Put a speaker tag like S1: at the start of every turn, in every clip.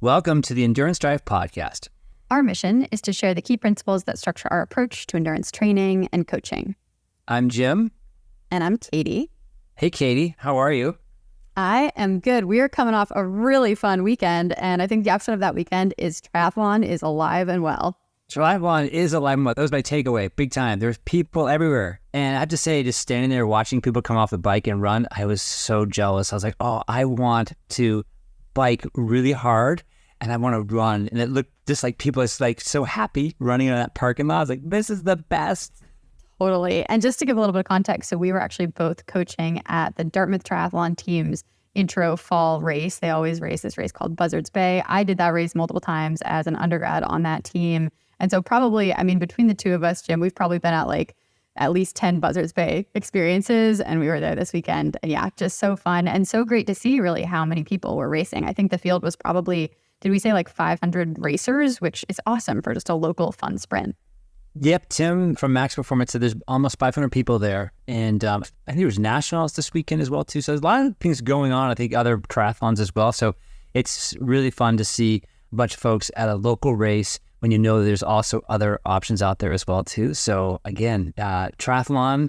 S1: Welcome to the Endurance Drive podcast.
S2: Our mission is to share the key principles that structure our approach to endurance training and coaching.
S1: I'm Jim.
S2: And I'm Katie.
S1: Hey, Katie. How are you?
S2: I am good. We are coming off a really fun weekend, and I think the opposite of that weekend is triathlon is alive and well.
S1: Triathlon is alive and well. That was my takeaway, big time. There's people everywhere. And I have to say, just standing there watching people come off the bike and run, I was so jealous. I was like, oh, I want to bike really hard and I want to run. And it looked just like people are like so happy running in that parking lot. I was like, this is the best.
S2: Totally. And just to give a little bit of context, so we were actually both coaching at the Dartmouth Triathlon team's intro fall race. They always race this race called Buzzards Bay. I did that race multiple times as an undergrad on that team. And so probably, between the two of us, Jim, we've probably been at least 10 Buzzards Bay experiences, and we were there this weekend. And yeah, just so fun and so great to see really how many people were racing. I think the field was probably, did we say 500 racers, which is awesome for just a local fun sprint.
S1: Yep, Tim from Max Performance said there's almost 500 people there. And I think there was nationals this weekend as well, too. So there's a lot of things going on. I think other triathlons as well. So it's really fun to see a bunch of folks at a local race when you know there's also other options out there as well, too. So again, triathlon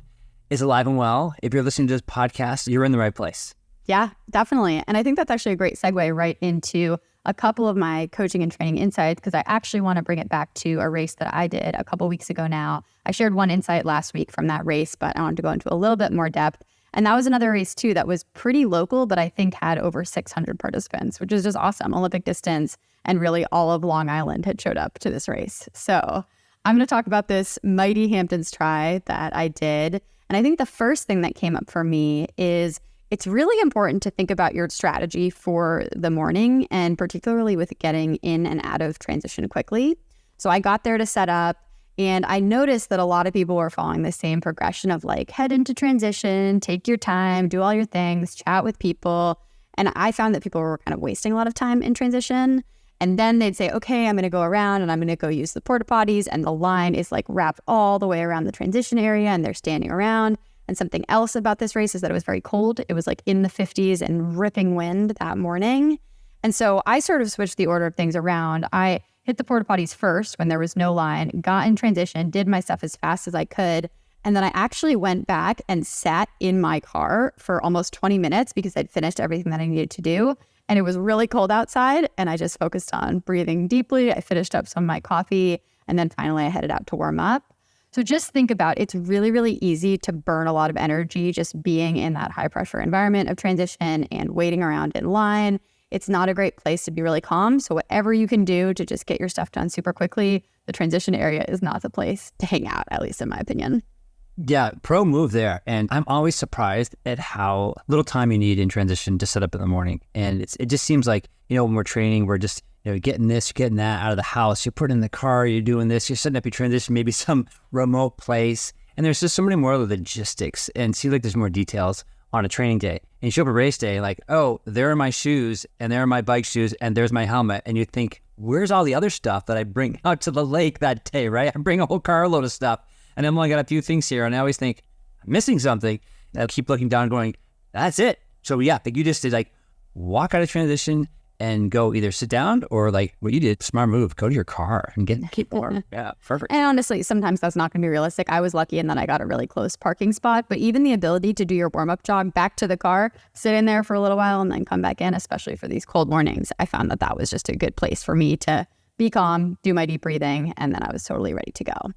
S1: is alive and well. If you're listening to this podcast, you're in the right place.
S2: Yeah, definitely. And I think that's actually a great segue right into a couple of my coaching and training insights, because I actually want to bring it back to a race that I did a couple weeks ago now. I shared one insight last week from that race, but I wanted to go into a little bit more depth. And that was another race too that was pretty local, but I think had over 600 participants, which is just awesome. Olympic distance, and really all of Long Island had showed up to this race. So I'm going to talk about this Mighty Hamptons Tri that I did. And I think the first thing that came up for me is it's really important to think about your strategy for the morning, and particularly with getting in and out of transition quickly. So I got there to set up, and I noticed that a lot of people were following the same progression of head into transition, take your time, do all your things, chat with people. And I found that people were kind of wasting a lot of time in transition. And then they'd say, okay, I'm going to go around and I'm going to go use the porta potties. And the line is wrapped all the way around the transition area and they're standing around. And something else about this race is that it was very cold. It was in the 50s and ripping wind that morning. And so I sort of switched the order of things around. I hit the porta potties first when there was no line, got in transition, did my stuff as fast as I could. And then I actually went back and sat in my car for almost 20 minutes because I'd finished everything that I needed to do. And it was really cold outside, and I just focused on breathing deeply. I finished up some of my coffee, and then finally I headed out to warm up. So just think about, it's really, really easy to burn a lot of energy just being in that high pressure environment of transition and waiting around in line. It's not a great place to be really calm. So whatever you can do to just get your stuff done super quickly, the transition area is not the place to hang out, at least in my opinion.
S1: Yeah, pro move there. And I'm always surprised at how little time you need in transition to set up in the morning. And it just seems like, when we're training, we're just, getting this, getting that out of the house. You put it in the car, you're doing this, you're setting up your transition, maybe some remote place. And there's just so many more logistics and see there's more details on a training day. And you show up at race day, oh, there are my shoes and there are my bike shoes and there's my helmet. And you think, where's all the other stuff that I bring out to the lake that day, right? I bring a whole carload of stuff. And I'm only got a few things here. And I always think, I'm missing something. And I keep looking down going, that's it. So yeah, you just did walk out of transition and go either sit down or what you did, smart move, go to your car and keep warm. Yeah, perfect.
S2: And honestly, sometimes that's not going to be realistic. I was lucky in that I got a really close parking spot, but even the ability to do your warm-up jog back to the car, sit in there for a little while and then come back in, especially for these cold mornings, I found that was just a good place for me to be calm, do my deep breathing, and then I was totally ready to go. All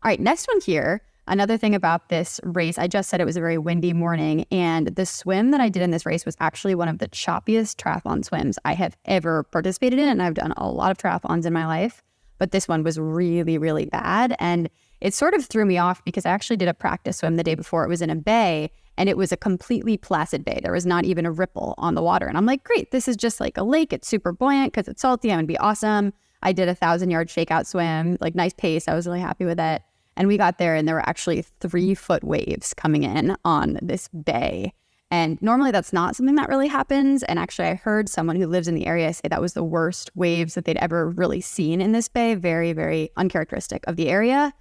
S2: right, next one here. Another thing about this race, I just said it was a very windy morning, and the swim that I did in this race was actually one of the choppiest triathlon swims I have ever participated in, and I've done a lot of triathlons in my life, but this one was really, really bad, and it sort of threw me off because I actually did a practice swim the day before. It was in a bay, and it was a completely placid bay. There was not even a ripple on the water, and I'm like, great, this is just like a lake. It's super buoyant because it's salty. I'm going to be awesome. I did a 1,000-yard shakeout swim, nice pace. I was really happy with it. And we got there and there were actually 3-foot waves coming in on this bay. And normally that's not something that really happens. And actually I heard someone who lives in the area say that was the worst waves that they'd ever really seen in this bay. Very, very uncharacteristic of the area.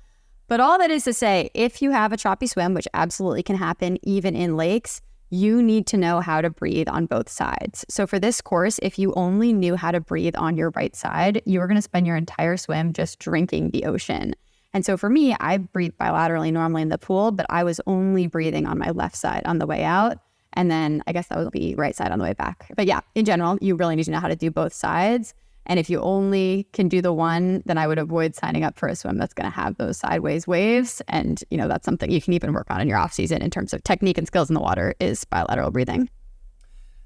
S2: But all that is to say, if you have a choppy swim, which absolutely can happen even in lakes, you need to know how to breathe on both sides. So for this course, if you only knew how to breathe on your right side, you were going to spend your entire swim just drinking the ocean. And so for me, I breathe bilaterally normally in the pool, but I was only breathing on my left side on the way out. And then I guess that would be right side on the way back. But yeah, in general, you really need to know how to do both sides. And if you only can do the one, then I would avoid signing up for a swim that's going to have those sideways waves. And, that's something you can even work on in your off season in terms of technique and skills in the water is bilateral breathing.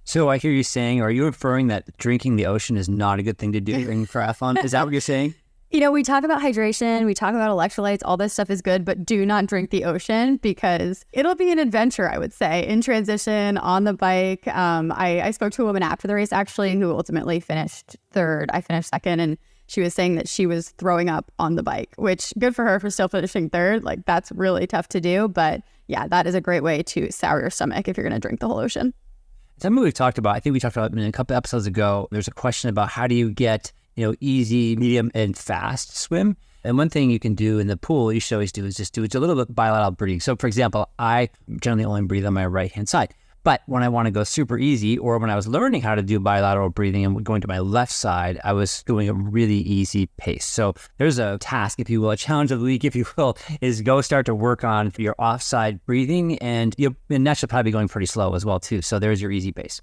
S1: So I hear you saying, are you inferring that drinking the ocean is not a good thing to do during triathlon? Is that what you're saying?
S2: We talk about hydration, we talk about electrolytes, all this stuff is good, but do not drink the ocean because it'll be an adventure, I would say, in transition, on the bike. I spoke to a woman after the race, actually, who ultimately finished third. I finished second, and she was saying that she was throwing up on the bike, which good for her for still finishing third. Like, that's really tough to do. But yeah, that is a great way to sour your stomach if you're going to drink the whole ocean.
S1: Something we've talked about, I think we talked about it a couple episodes ago. There's a question about how do you get easy, medium, and fast swim. And one thing you can do in the pool, you should always do, is just do a little bit bilateral breathing. So for example, I generally only breathe on my right-hand side. But when I want to go super easy, or when I was learning how to do bilateral breathing and going to my left side, I was doing a really easy pace. So there's a task, if you will, a challenge of the week, if you will, is go start to work on your offside breathing. And that should probably be going pretty slow as well, too. So there's your easy pace.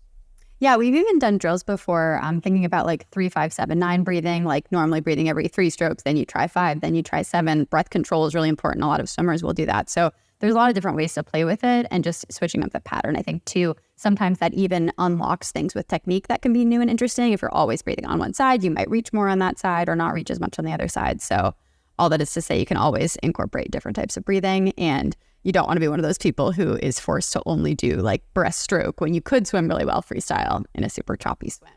S2: Yeah, we've even done drills before. I'm thinking about like 3, 5, 7, 9 breathing, like normally breathing every 3 strokes, then you try 5, then you try 7. Breath control is really important. A lot of swimmers will do that. So there's a lot of different ways to play with it and just switching up the pattern. I think too, sometimes that even unlocks things with technique that can be new and interesting. If you're always breathing on one side, you might reach more on that side or not reach as much on the other side. So all that is to say, you can always incorporate different types of breathing, and you don't want to be one of those people who is forced to only do like breaststroke when you could swim really well freestyle in a super choppy swim.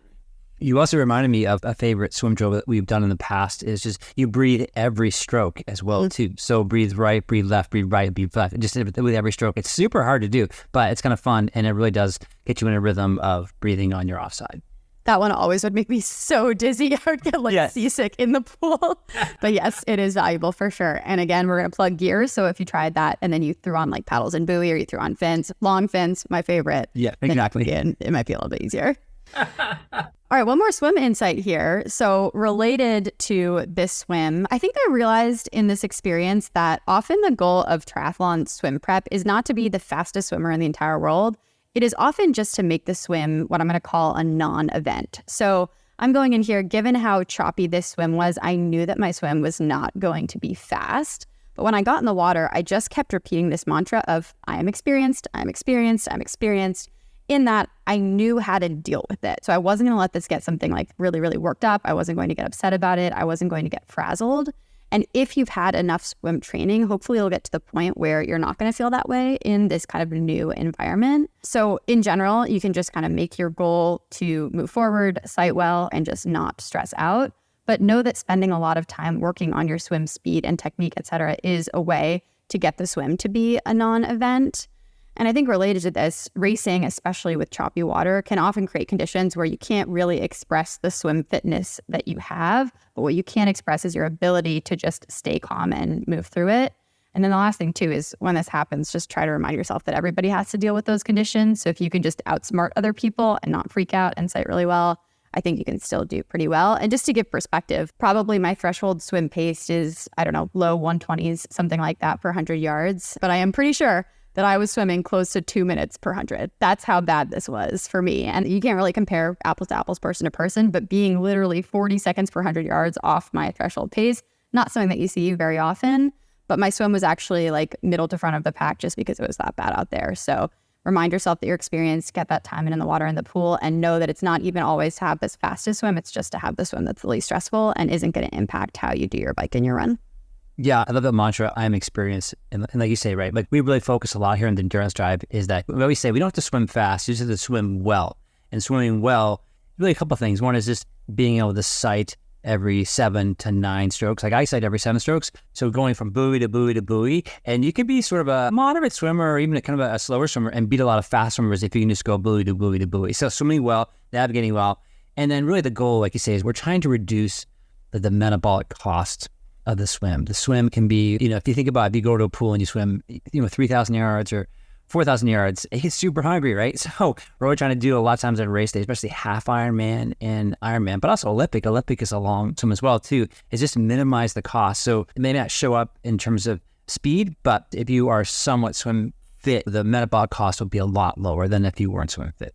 S1: You also reminded me of a favorite swim drill that we've done in the past is just you breathe every stroke as well too. So breathe right, breathe left, breathe right, breathe left. Just with every stroke. It's super hard to do, but it's kind of fun, and it really does get you in a rhythm of breathing on your offside.
S2: That one always would make me so dizzy. I would get seasick in the pool. But yes, it is valuable for sure. And again, we're going to plug gear. So if you tried that and then you threw on like paddles and buoy, or you threw on fins, long fins, my favorite.
S1: Yeah, exactly.
S2: It might be a little bit easier. All right, one more swim insight here. So related to this swim, I think I realized in this experience that often the goal of triathlon swim prep is not to be the fastest swimmer in the entire world. It is often just to make the swim what I'm going to call a non-event. So I'm going in here, given how choppy this swim was, I knew that my swim was not going to be fast. But when I got in the water, I just kept repeating this mantra of I am experienced, I'm experienced, I'm experienced. In that, I knew how to deal with it. So I wasn't going to let this get something like really, really worked up. I wasn't going to get upset about it. I wasn't going to get frazzled. And if you've had enough swim training, hopefully you'll get to the point where you're not going to feel that way in this kind of new environment. So in general, you can just kind of make your goal to move forward, sight well, and just not stress out. But know that spending a lot of time working on your swim speed and technique, et cetera, is a way to get the swim to be a non-event. And I think related to this, racing, especially with choppy water, can often create conditions where you can't really express the swim fitness that you have. But what you can express is your ability to just stay calm and move through it. And then the last thing too is when this happens, just try to remind yourself that everybody has to deal with those conditions. So if you can just outsmart other people and not freak out and sight really well, I think you can still do pretty well. And just to give perspective, probably my threshold swim pace is, low 120s, something like that per 100 yards. But I am pretty sure that I was swimming close to 2 minutes per 100. That's how bad this was for me. And you can't really compare apples to apples, person to person, but being literally 40 seconds per 100 yards off my threshold pace, not something that you see very often. But my swim was actually like middle to front of the pack just because it was that bad out there. So remind yourself that you're experienced, get that time in the water in the pool, and know that it's not even always to have this fastest swim. It's just to have the swim that's the least stressful and isn't going to impact how you do your bike and your run.
S1: Yeah, I love that mantra, I'm experienced. And like you say, right, like we really focus a lot here in the endurance drive is that we always say we don't have to swim fast, you just have to swim well. And swimming well, really a couple of things. One is just being able to sight every 7 to 9 strokes. Like I sight every 7 strokes. So going from buoy to buoy to buoy. And you could be sort of a moderate swimmer or even a kind of a slower swimmer and beat a lot of fast swimmers if you can just go buoy to buoy to buoy. So swimming well, navigating well. And then really the goal, like you say, is we're trying to reduce the metabolic cost of the swim. The swim can be, if you think about if you go to a pool and you swim, 3,000 yards or 4,000 yards, it gets super hungry, right? So we're always trying to do a lot of times in race day, especially half Ironman and Ironman, but also Olympic. Olympic is a long swim as well too. Is just minimize the cost. So it may not show up in terms of speed, but if you are somewhat swim fit, the metabolic cost will be a lot lower than if you weren't swim fit.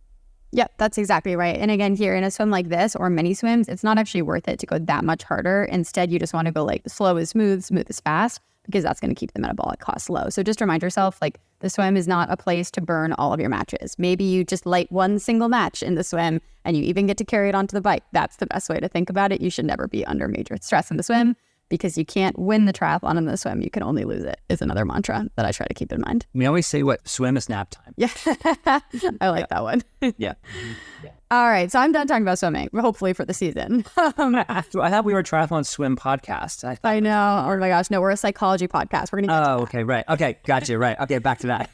S2: Yep, that's exactly right. And again, here in a swim like this or many swims, it's not actually worth it to go that much harder. Instead, you just want to go like slow is smooth, smooth is fast, because that's going to keep the metabolic costs low. So just remind yourself, like, the swim is not a place to burn all of your matches. Maybe you just light one single match in the swim and you even get to carry it onto the bike. That's the best way to think about it. You should never be under major stress in the swim, because you can't win the triathlon in the swim. You can only lose it, is another mantra that I try to keep in mind.
S1: We always say swim is nap time.
S2: Yeah, I like that one.
S1: Yeah.
S2: All right, so I'm done talking about swimming, hopefully for the season.
S1: I thought we were a triathlon swim podcast.
S2: I know. Oh my gosh, no, we're a psychology podcast. We're going to get to that.
S1: Okay, right. Okay, gotcha, right. Okay, back to that.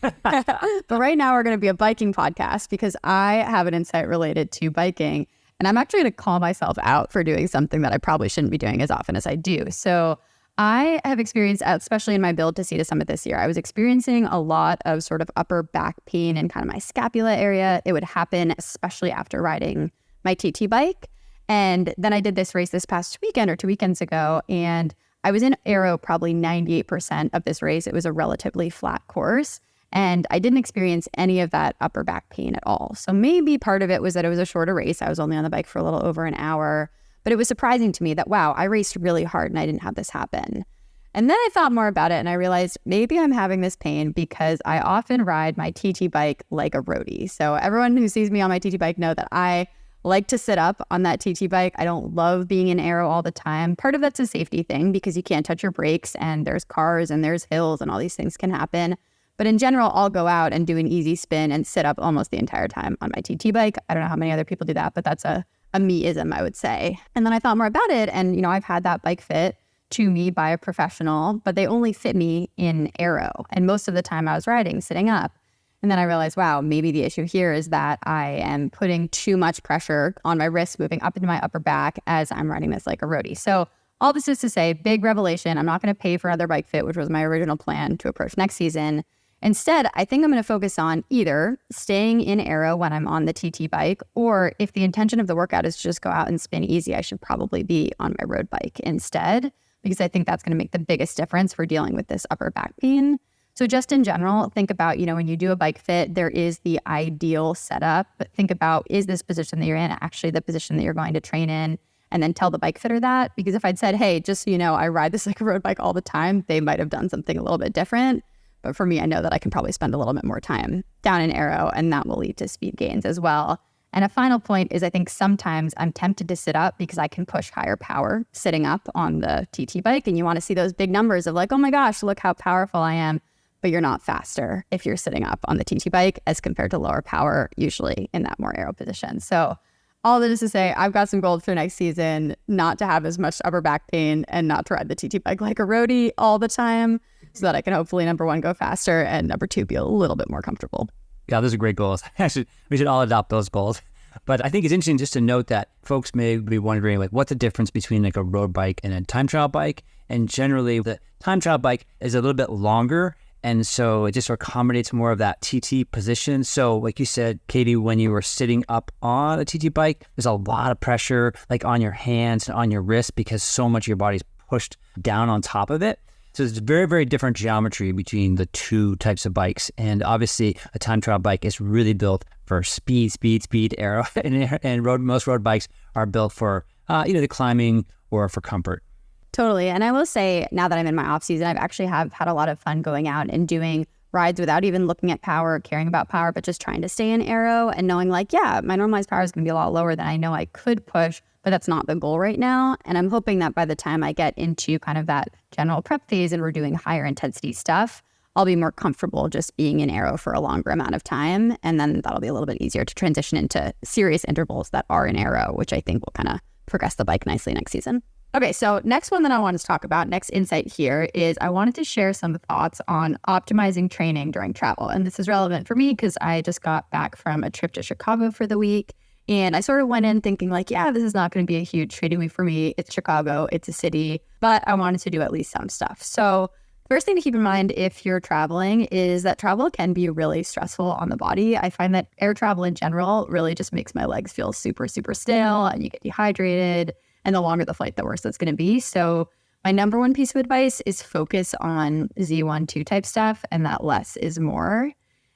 S2: But right now we're going to be a biking podcast, because I have an insight related to biking. And I'm actually going to call myself out for doing something that I probably shouldn't be doing as often as I do. So I have experienced, especially in my build to Sea to Summit this year, I was experiencing a lot of sort of upper back pain in kind of my scapula area. It would happen especially after riding my TT bike. And then I did this race this past weekend or 2 weekends ago, and I was in aero probably 98% of this race. It was a relatively flat course, and I didn't experience any of that upper back pain at all. So maybe part of it was that it was a shorter race. I was only on the bike for a little over an hour, but it was surprising to me that, wow, I raced really hard and I didn't have this happen. And then I thought more about it and I realized maybe I'm having this pain because I often ride my TT bike like a roadie. So everyone who sees me on my TT bike know that I like to sit up on that TT bike. I don't love being in aero all the time. Part of that's a safety thing because you can't touch your brakes and there's cars and there's hills and all these things can happen. But in general, I'll go out and do an easy spin and sit up almost the entire time on my TT bike. I don't know how many other people do that, but that's a me-ism, I would say. And then I thought more about it. And, I've had that bike fit to me by a professional, but they only fit me in aero. And most of the time I was riding sitting up. And then I realized, wow, maybe the issue here is that I am putting too much pressure on my wrists, moving up into my upper back as I'm riding this like a roadie. So all this is to say, big revelation. I'm not going to pay for another bike fit, which was my original plan to approach next season. Instead, I think I'm going to focus on either staying in aero when I'm on the TT bike, or if the intention of the workout is to just go out and spin easy, I should probably be on my road bike instead, because I think that's going to make the biggest difference for dealing with this upper back pain. So just in general, think about, when you do a bike fit, there is the ideal setup, but think about, is this position that you're in actually the position that you're going to train in? And then tell the bike fitter that, because if I'd said, hey, just so you know, I ride this like a road bike all the time, they might have done something a little bit different. But for me, I know that I can probably spend a little bit more time down in aero, and that will lead to speed gains as well. And a final point is I think sometimes I'm tempted to sit up because I can push higher power sitting up on the TT bike. And you want to see those big numbers of like, oh my gosh, look how powerful I am. But you're not faster if you're sitting up on the TT bike as compared to lower power, usually in that more aero position. So all that is to say, I've got some goals for next season, not to have as much upper back pain and not to ride the TT bike like a roadie all the time, so that I can hopefully, number one, go faster, and number two, be a little bit more comfortable.
S1: Yeah, those are great goals. Actually, we should all adopt those goals. But I think it's interesting just to note that folks may be wondering, like, what's the difference between like a road bike and a time trial bike? And generally, the time trial bike is a little bit longer, and so it just accommodates more of that TT position. So like you said, Katie, when you were sitting up on a TT bike, there's a lot of pressure like on your hands and on your wrists because so much of your body's pushed down on top of it. So there's very, very different geometry between the two types of bikes. And obviously, a time trial bike is really built for speed, aero. And most road bikes are built for either climbing or for comfort.
S2: Totally. And I will say, now that I'm in my off season, I've actually had a lot of fun going out and doing rides without even looking at power or caring about power, but just trying to stay in aero and knowing like, yeah, my normalized power is going to be a lot lower than I know I could push, but that's not the goal right now. And I'm hoping that by the time I get into kind of that general prep phase and we're doing higher intensity stuff, I'll be more comfortable just being in aero for a longer amount of time. And then that'll be a little bit easier to transition into serious intervals that are in aero, which I think will kind of progress the bike nicely next season. Okay, so next one that I wanted to talk about, next insight here is I wanted to share some thoughts on optimizing training during travel. And this is relevant for me because I just got back from a trip to Chicago for the week. And I sort of went in thinking like, yeah, this is not going to be a huge training week for me. It's Chicago, it's a city, but I wanted to do at least some stuff. So First thing to keep in mind if you're traveling is that travel can be really stressful on the body. I find that air travel in general really just makes my legs feel super, super stale and you get dehydrated. And the longer the flight, the worse it's going to be. So my number one piece of advice is focus on Z1, 2 type stuff and that less is more.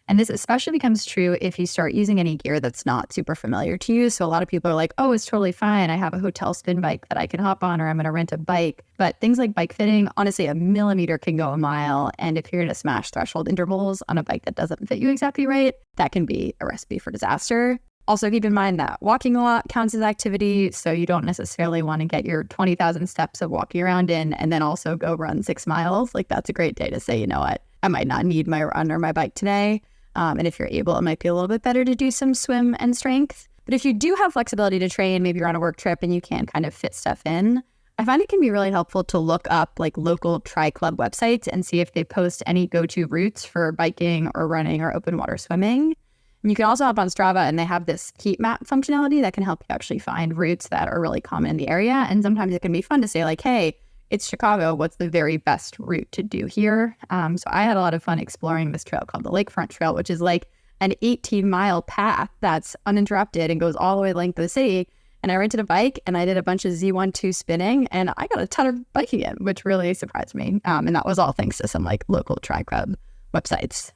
S2: And this especially becomes true if you start using any gear that's not super familiar to you. So a lot of people are like, oh, it's totally fine. I have a hotel spin bike that I can hop on, or I'm going to rent a bike. But things like bike fitting, honestly, a millimeter can go a mile. And if you're going to smash threshold intervals on a bike that doesn't fit you exactly right, that can be a recipe for disaster. Also, keep in mind that walking a lot counts as activity. So you don't necessarily want to get your 20,000 steps of walking around in and then also go run 6 miles. Like that's a great day to say, you know what, I might not need my run or my bike today. And if you're able, it might be a little bit better to do some swim and strength. But if you do have flexibility to train, maybe you're on a work trip and you can kind of fit stuff in, I find it can be really helpful to look up like local tri club websites and see if they post any go-to routes for biking or running or open water swimming. And you can also hop on Strava and they have this heat map functionality that can help you actually find routes that are really common in the area. And sometimes it can be fun to say like, hey, it's Chicago. What's the very best route to do here? So I had a lot of fun exploring this trail called the Lakefront Trail, which is like an 18-mile path that's uninterrupted and goes all the way the length of the city. And I rented a bike and I did a bunch of Z1, 2 spinning and I got a ton of biking in, which really surprised me. And that was all thanks to some like local tri club websites.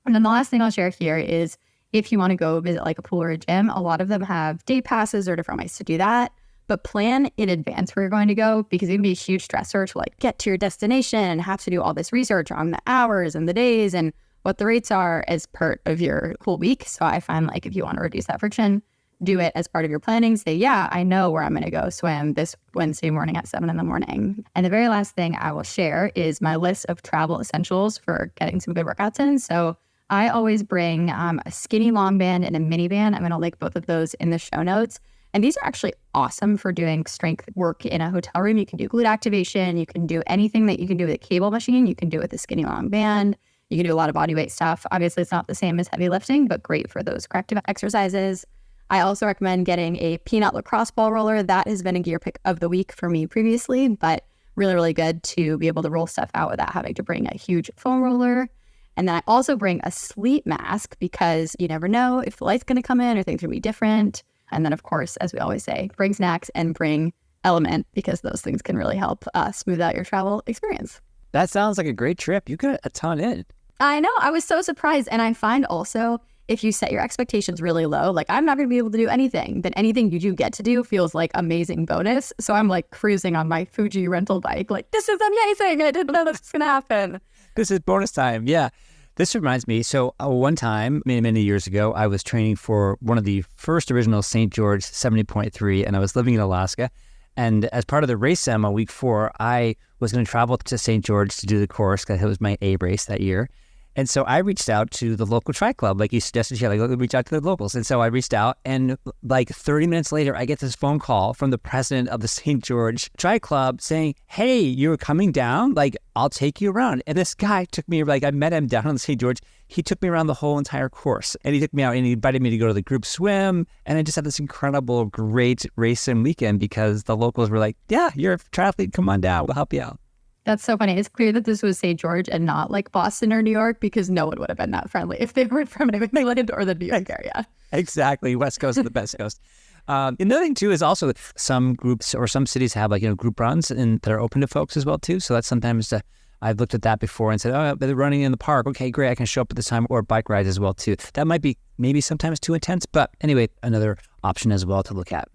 S2: And then the last thing I'll share here is if you want to go visit like a pool or a gym, a lot of them have day passes or different ways to do that. But plan in advance where you're going to go because it can be a huge stressor to like get to your destination and have to do all this research on the hours and the days and what the rates are as part of your whole week. So I find like if you want to reduce that friction, do it as part of your planning. Say, yeah, I know where I'm going to go swim this Wednesday morning at 7 a.m. And the very last thing I will share is my list of travel essentials for getting some good workouts in. So I always bring a skinny long band and a mini band. I'm going to link both of those in the show notes. And these are actually awesome for doing strength work in a hotel room. You can do glute activation. You can do anything that you can do with a cable machine. You can do with a skinny long band. You can do a lot of body weight stuff. Obviously, it's not the same as heavy lifting, but great for those corrective exercises. I also recommend getting a peanut lacrosse ball roller. That has been a gear pick of the week for me previously, but really, really good to be able to roll stuff out without having to bring a huge foam roller. And then I also bring a sleep mask because you never know if the light's going to come in or things are going to be different. And then, of course, as we always say, bring snacks and bring Element because those things can really help smooth out your travel experience.
S1: That sounds like a great trip. You got a ton in.
S2: I know. I was so surprised. And I find also if you set your expectations really low, like I'm not going to be able to do anything, then anything you do get to do feels like amazing bonus. So I'm like cruising on my Fuji rental bike, like, this is amazing. I didn't know this was going to happen.
S1: This is bonus time. Yeah. This reminds me, so one time, many years ago, I was training for one of the first original St. George 70.3, and I was living in Alaska. And as part of the race sim on week 4, I was going to travel to St. George to do the course because it was my A race that year. And so I reached out to the local tri club, like you suggested, like reach out to the locals. And so I reached out, and like 30 minutes later, I get this phone call from the president of the St. George Tri Club saying, "Hey, you're coming down? Like, I'll take you around." And this guy took me, like, I met him down on the St. George. He took me around the whole entire course, and he took me out and he invited me to go to the group swim. And I just had this incredible, great race and weekend because the locals were like, "Yeah, you're a triathlete. Come on down. We'll help you out."
S2: That's so funny. It's clear that this was St. George and not like Boston or New York because no one would have been that friendly if they were from New England or the New York area.
S1: Exactly. West Coast or the Best Coast. Another thing too is also some groups or some cities have like, group runs and that are open to folks as well too. So that's sometimes I've looked at that before and said, oh, they're running in the park. Okay, great. I can show up at this time, or bike rides as well too. That might be maybe sometimes too intense, but anyway, another option as well to look at.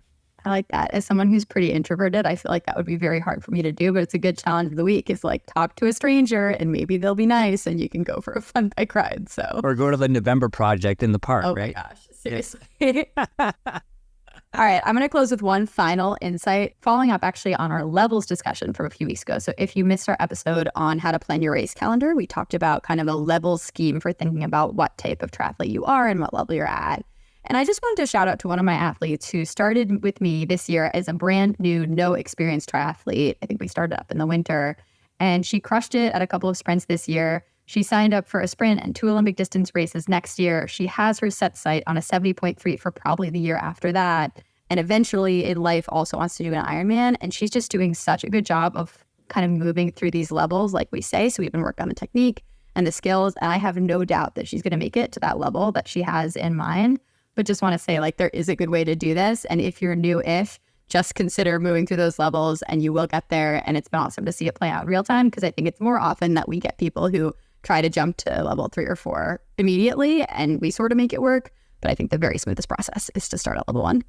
S2: I like that. As someone who's pretty introverted, I feel like that would be very hard for me to do, but it's a good challenge of the week is like talk to a stranger and maybe they'll be nice and you can go for a fun bike ride. So,
S1: or go to the November project in the park,
S2: oh
S1: right?
S2: Oh my gosh, seriously. All right, I'm going to close with one final insight, following up actually on our levels discussion from a few weeks ago. So if you missed our episode on how to plan your race calendar, we talked about kind of a level scheme for thinking about what type of triathlete you are and what level you're at. And I just wanted to shout out to one of my athletes who started with me this year as a brand new, no experience triathlete. I think we started up in the winter, and she crushed it at a couple of sprints this year. She signed up for a sprint and 2 Olympic distance races next year. She has her set sight on a 70.3 for probably the year after that. And eventually in life also wants to do an Ironman. And she's just doing such a good job of kind of moving through these levels, like we say. So we've been working on the technique and the skills. And I have no doubt that she's going to make it to that level that she has in mind. But just want to say, like, there is a good way to do this. And if you're new-ish, just consider moving through those levels and you will get there. And it's been awesome to see it play out in real time, because I think it's more often that we get people who try to jump to level 3 or 4 immediately and we sort of make it work. But I think the very smoothest process is to start at level 1.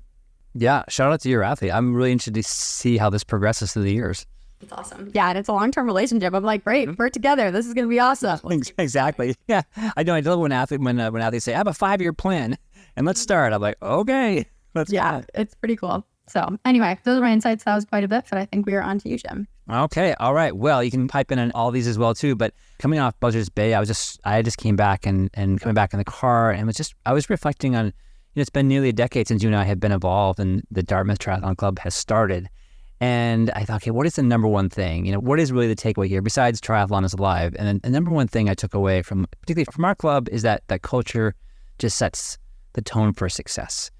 S1: Yeah, shout out to your athlete. I'm really interested to see how this progresses through the years.
S2: It's awesome. Yeah, and it's a long-term relationship. I'm like, great, we're together. This is going to be awesome.
S1: Exactly. Yeah, I know. I love when athletes say, I have a 5-year plan and let's start. I'm like, okay, let's go.
S2: It's pretty cool. So anyway, those are my insights. That was quite a bit, but I think we are on to you, Jim.
S1: Okay. All right. Well, you can pipe in on all these as well too. But coming off Buzzards Bay, I just came back and coming back in the car and I was reflecting on, it's been nearly a decade since you and I have been involved and the Dartmouth Triathlon Club has started. And I thought, okay, what is the number one thing? What is really the takeaway here besides triathlon is alive? And then the number one thing I took away particularly from our club, is that culture just sets the tone for success.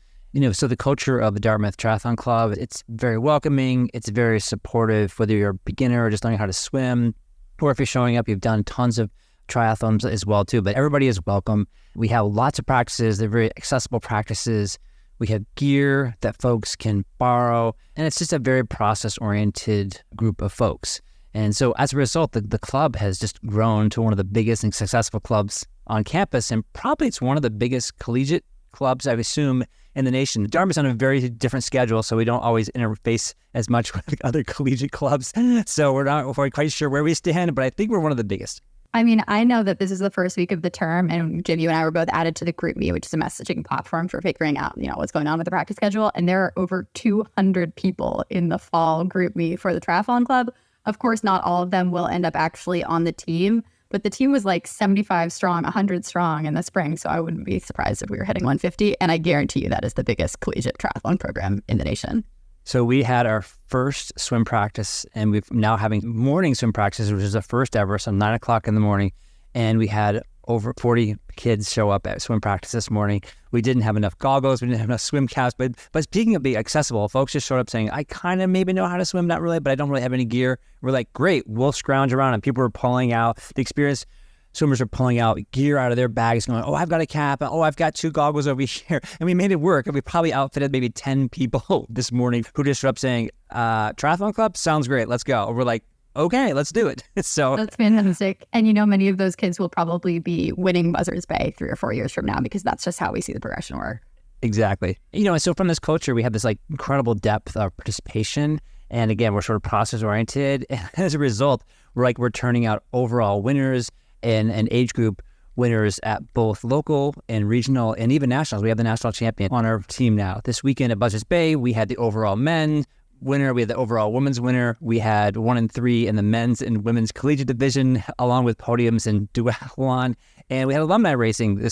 S1: So the culture of the Dartmouth Triathlon Club, it's very welcoming, it's very supportive, whether you're a beginner or just learning how to swim, or if you're showing up, you've done tons of triathlons as well too, but everybody is welcome. We have lots of practices, they're very accessible practices. We have gear that folks can borrow, and it's just a very process-oriented group of folks. And so as a result, the club has just grown to one of the biggest and successful clubs on campus, and probably it's one of the biggest collegiate clubs, I would assume, in the nation. Dartmouth's on a very different schedule, so we don't always interface as much with other collegiate clubs. So we're not quite sure where we stand, but I think we're one of the biggest.
S2: I mean, I know that this is the first week of the term, and Jim, you and I were both added to the GroupMe, which is a messaging platform for figuring out, what's going on with the practice schedule. And there are over 200 people in the fall GroupMe for the Triathlon Club. Of course, not all of them will end up actually on the team, but the team was like 75 strong, 100 strong in the spring. So I wouldn't be surprised if we were hitting 150. And I guarantee you that is the biggest collegiate triathlon program in the nation.
S1: So we had our first swim practice, and we're now having morning swim practices, which is the first ever, so 9 o'clock in the morning. And we had over 40 kids show up at swim practice this morning. We didn't have enough goggles, we didn't have enough swim caps, but speaking of being accessible, folks just showed up saying, I kind of maybe know how to swim, not really, but I don't really have any gear. We're like, great, we'll scrounge around, and people were pulling out the experience. Swimmers are pulling out gear out of their bags going, oh, I've got a cap. Oh, I've got 2 goggles over here. And we made it work. And we probably outfitted maybe 10 people this morning who just showed up saying, Triathlon Club? Sounds great. Let's go. And we're like, okay, let's do it. So
S2: that's fantastic. And many of those kids will probably be winning Buzzards Bay 3 or 4 years from now, because that's just how we see the progression work.
S1: Exactly. And so from this culture, we have this incredible depth of participation. And again, we're sort of process oriented. And as a result, we're turning out overall winners and age group winners at both local and regional and even nationals. We have the national champion on our team now. This weekend at Buzzards Bay, we had the overall men winner. We had the overall women's winner. We had 1 and 3 in the men's and women's collegiate division, along with podiums in duathlon. And we had alumni racing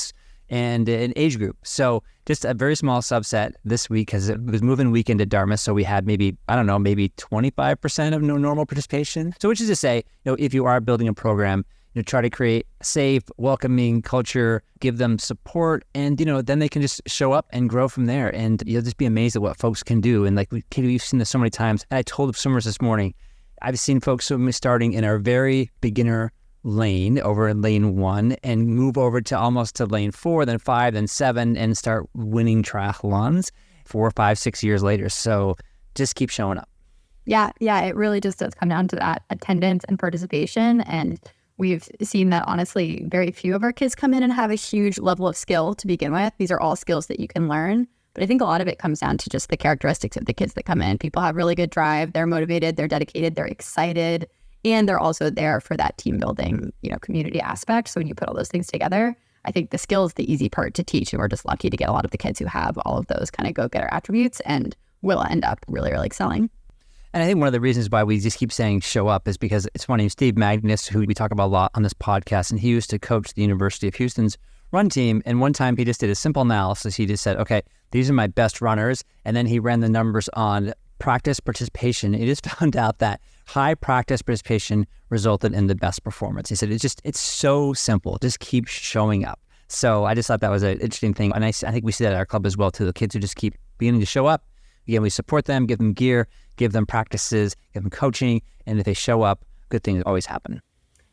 S1: and an age group. So just a very small subset this week, because it was moving weekend at Dartmouth. So we had maybe 25% of normal participation. So which is to say, if you are building a program, try to create a safe, welcoming culture, give them support, and, then they can just show up and grow from there. And you'll just be amazed at what folks can do. And we've seen this so many times. And I told the swimmers this morning, I've seen folks starting in our very beginner lane over in lane 1 and move over to almost to lane 4, then 5, then 7, and start winning triathlons 4, 5, 6 years later. So just keep showing up.
S2: Yeah. It really just does come down to that attendance and participation. And we've seen that, honestly, very few of our kids come in and have a huge level of skill to begin with. These are all skills that you can learn. But I think a lot of it comes down to just the characteristics of the kids that come in. People have really good drive. They're motivated. They're dedicated. They're excited. And they're also there for that team building, community aspect. So when you put all those things together, I think the skill is the easy part to teach. And we're just lucky to get a lot of the kids who have all of those kind of go-getter attributes and will end up really, really excelling.
S1: And I think one of the reasons why we just keep saying show up is because it's funny. Steve Magnus, who we talk about a lot on this podcast, and he used to coach the University of Houston's run team. And one time he just did a simple analysis. He just said, okay, these are my best runners. And then he ran the numbers on practice participation. He just found out that high practice participation resulted in the best performance. He said, it's so simple. Just keep showing up. So I just thought that was an interesting thing. And I think we see that at our club as well too. The kids who just keep beginning to show up, Again, we support them, give them gear, give them practices, give them coaching. And if they show up, good things always happen.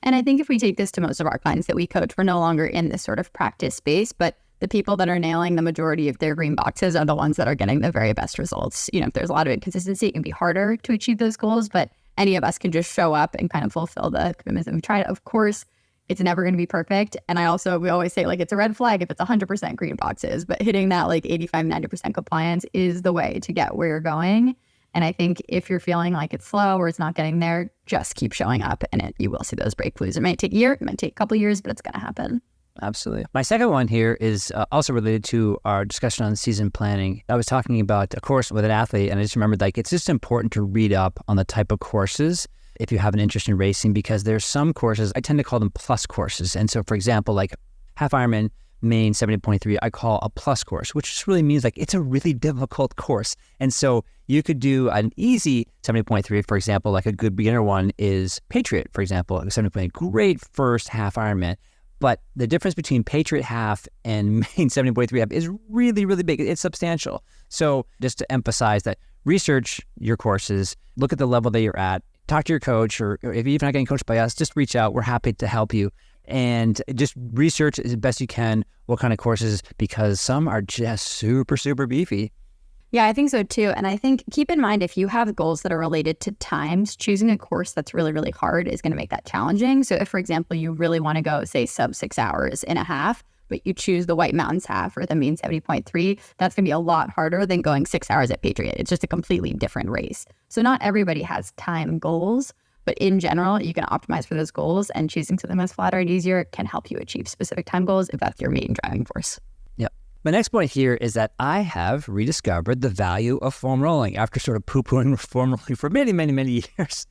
S2: And I think if we take this to most of our clients that we coach, we're no longer in this sort of practice space, but the people that are nailing the majority of their green boxes are the ones that are getting the very best results. If there's a lot of inconsistency, it can be harder to achieve those goals, but any of us can just show up and kind of fulfill the commitments that we tried. Of course, it's never going to be perfect. And we always say it's a red flag if it's 100% green boxes, but hitting that 85, 90% compliance is the way to get where you're going. And I think if you're feeling like it's slow or it's not getting there, just keep showing up and you will see those breakthroughs. It might take a year, it might take a couple of years, but it's going to happen.
S1: Absolutely. My second one here is also related to our discussion on season planning. I was talking about a course with an athlete, and I just remembered it's just important to read up on the type of courses if you have an interest in racing, because there's some courses, I tend to call them plus courses. And so, for example, Half Ironman Maine 70.3, I call a plus course, which just really means it's a really difficult course. And so you could do an easy 70.3, for example, a good beginner one is Patriot, for example, 70.3, great first half Ironman. But the difference between Patriot half and Maine 70.3 half is really, really big. It's substantial. So just to emphasize that, research your courses, look at the level that you're at, talk to your coach, or if you're not getting coached by us, just reach out. We're happy to help you. And just research as best you can what kind of courses, because some are just super, super beefy.
S2: Yeah, I think so too. And I think keep in mind, if you have goals that are related to times, choosing a course that's really, really hard is going to make that challenging. So if, for example, you really want to go, say, sub 6 hours in a half, but you choose the White Mountains half or the Maine 70.3, that's going to be a lot harder than going 6 hours at Patriot. It's just a completely different race. So not everybody has time goals, but in general, you can optimize for those goals, and choosing something that's flatter and easier can help you achieve specific time goals if that's your main driving force.
S1: Yep. My next point here is that I have rediscovered the value of foam rolling after sort of poo-pooing foam rolling for many, many, many years.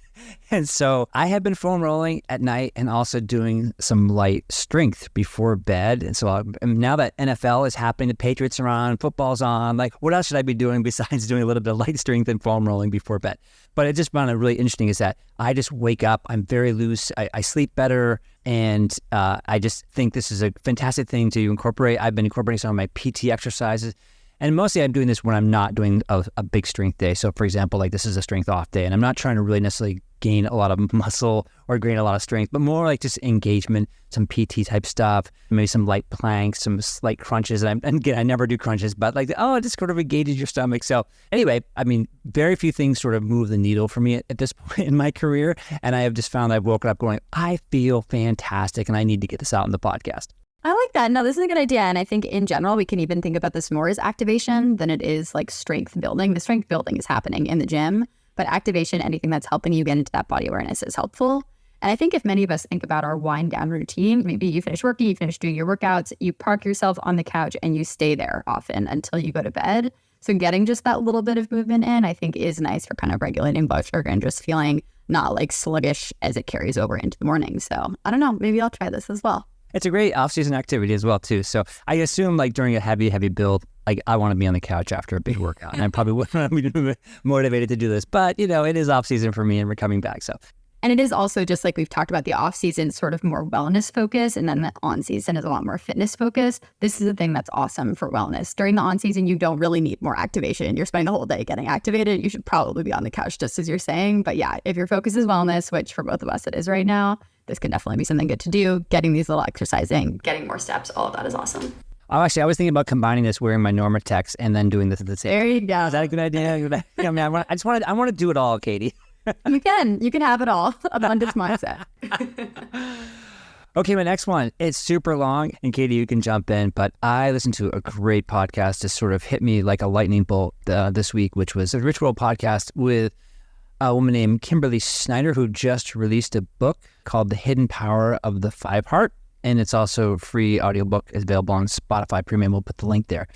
S1: And so I have been foam rolling at night and also doing some light strength before bed. And so now that NFL is happening, the Patriots are on, football's on, what else should I be doing besides doing a little bit of light strength and foam rolling before bed? But it just found it really interesting is that I just wake up, I'm very loose, I sleep better, and I just think this is a fantastic thing to incorporate. I've been incorporating some of my PT exercises, and mostly I'm doing this when I'm not doing a big strength day. So for example, this is a strength off day, and I'm not trying to really necessarily gain a lot of muscle or gain a lot of strength, but more just engagement, some PT type stuff, maybe some light planks, some slight crunches. And again, I never do crunches, but it just sort of engages your stomach. So anyway, very few things sort of move the needle for me at this point in my career. And I have just found I've woken up going, I feel fantastic, and I need to get this out in the podcast.
S2: I like that. No, this is a good idea. And I think in general, we can even think about this more as activation than it is strength building. The strength building is happening in the gym, but activation, anything that's helping you get into that body awareness, is helpful. And I think if many of us think about our wind down routine, maybe you finish working, you finish doing your workouts, you park yourself on the couch and you stay there often until you go to bed. So getting just that little bit of movement in, I think, is nice for kind of regulating blood sugar and just feeling not sluggish as it carries over into the morning. So I don't know, maybe I'll try this as well.
S1: It's a great off-season activity as well, too. So I assume during a heavy build, I want to be on the couch after a big workout, and I probably wouldn't be motivated to do this. But, it is off-season for me, and we're coming back. So,
S2: and it is also just we've talked about, the off-season sort of more wellness focus, and then the on-season is a lot more fitness focus. This is the thing that's awesome for wellness. During the on-season, you don't really need more activation. You're spending the whole day getting activated. You should probably be on the couch, just as you're saying. But yeah, if your focus is wellness, which for both of us it is right now, this can definitely be something good to do. Getting these little exercising, getting more steps, all of that is awesome.
S1: Oh, actually, I was thinking about combining this, wearing my Normatex, and then doing this at the same time.
S2: There you go.
S1: Is that a good idea? I want to do it all, Katie.
S2: You can have it all. Abundance mindset.
S1: Okay, my next one, it's super long, and Katie, you can jump in, but I listened to a great podcast to sort of hit me like a lightning bolt this week, which was a Rich Roll podcast with a woman named Kimberly Snyder, who just released a book called The Hidden Power of the Five Heart. And it's also a free audiobook. It's available on Spotify Premium. We'll put the link there.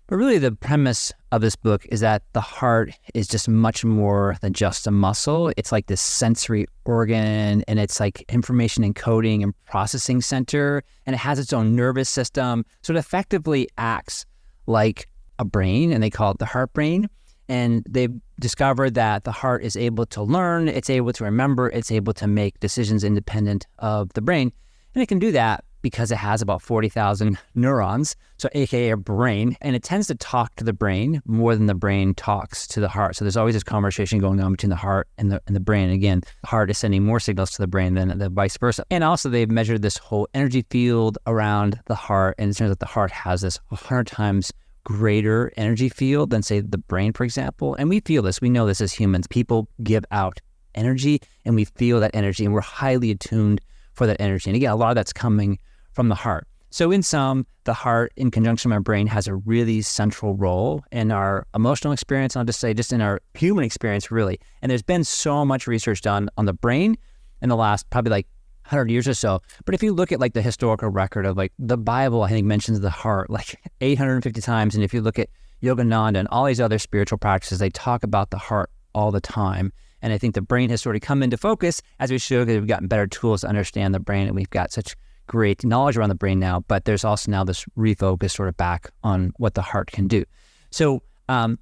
S1: But really the premise of this book is that the heart is just much more than just a muscle. It's this sensory organ, and it's information encoding and processing center, and it has its own nervous system. So it effectively acts like a brain, and they call it the heart brain. And they've discovered that the heart is able to learn, it's able to remember, it's able to make decisions independent of the brain. And it can do that because it has about 40,000 neurons, so aka a brain, and it tends to talk to the brain more than the brain talks to the heart. So there's always this conversation going on between the heart and the brain. And again, the heart is sending more signals to the brain than the vice versa. And also they've measured this whole energy field around the heart, and it turns out the heart has this 100 times greater energy field than, say, the brain, for example. And we feel this, we know this as humans. People give out energy and we feel that energy, and we're highly attuned for that energy. And again, a lot of that's coming from the heart. So in sum, the heart in conjunction with our brain has a really central role in our emotional experience. I'll just say just in our human experience, really. And there's been so much research done on the brain in the last probably like 100 years or so. But if you look at like the historical record of like the Bible, I think mentions the heart like 850 times. And if you look at Yogananda and all these other spiritual practices, they talk about the heart all the time. And I think the brain has sort of come into focus as we should, because we've gotten better tools to understand the brain, and we've got such great knowledge around the brain now. But there's also now this refocus sort of back on what the heart can do. So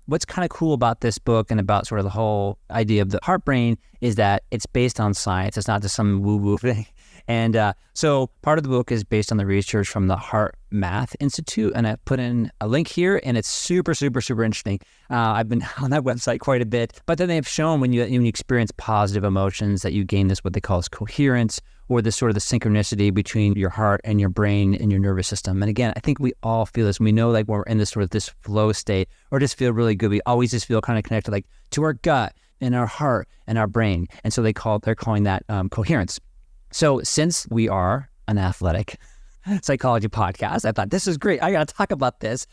S1: what's kind of cool about this book and about sort of the whole idea of the heart brain is that it's based on science. It's not just some woo-woo thing. And so part of the book is based on the research from the Heart Math Institute. And I've put in a link here, and it's super, super, super interesting. I've been on that website quite a bit. But then they've shown when you experience positive emotions that you gain this, what they call coherence, or this sort of the synchronicity between your heart and your brain and your nervous system. And again, I think we all feel this. We know like when we're in this sort of this flow state or just feel really good, we always just feel kind of connected like to our gut and our heart and our brain. And so they're calling that coherence. So since we are an athletic psychology podcast, I thought this is great. I got to talk about this.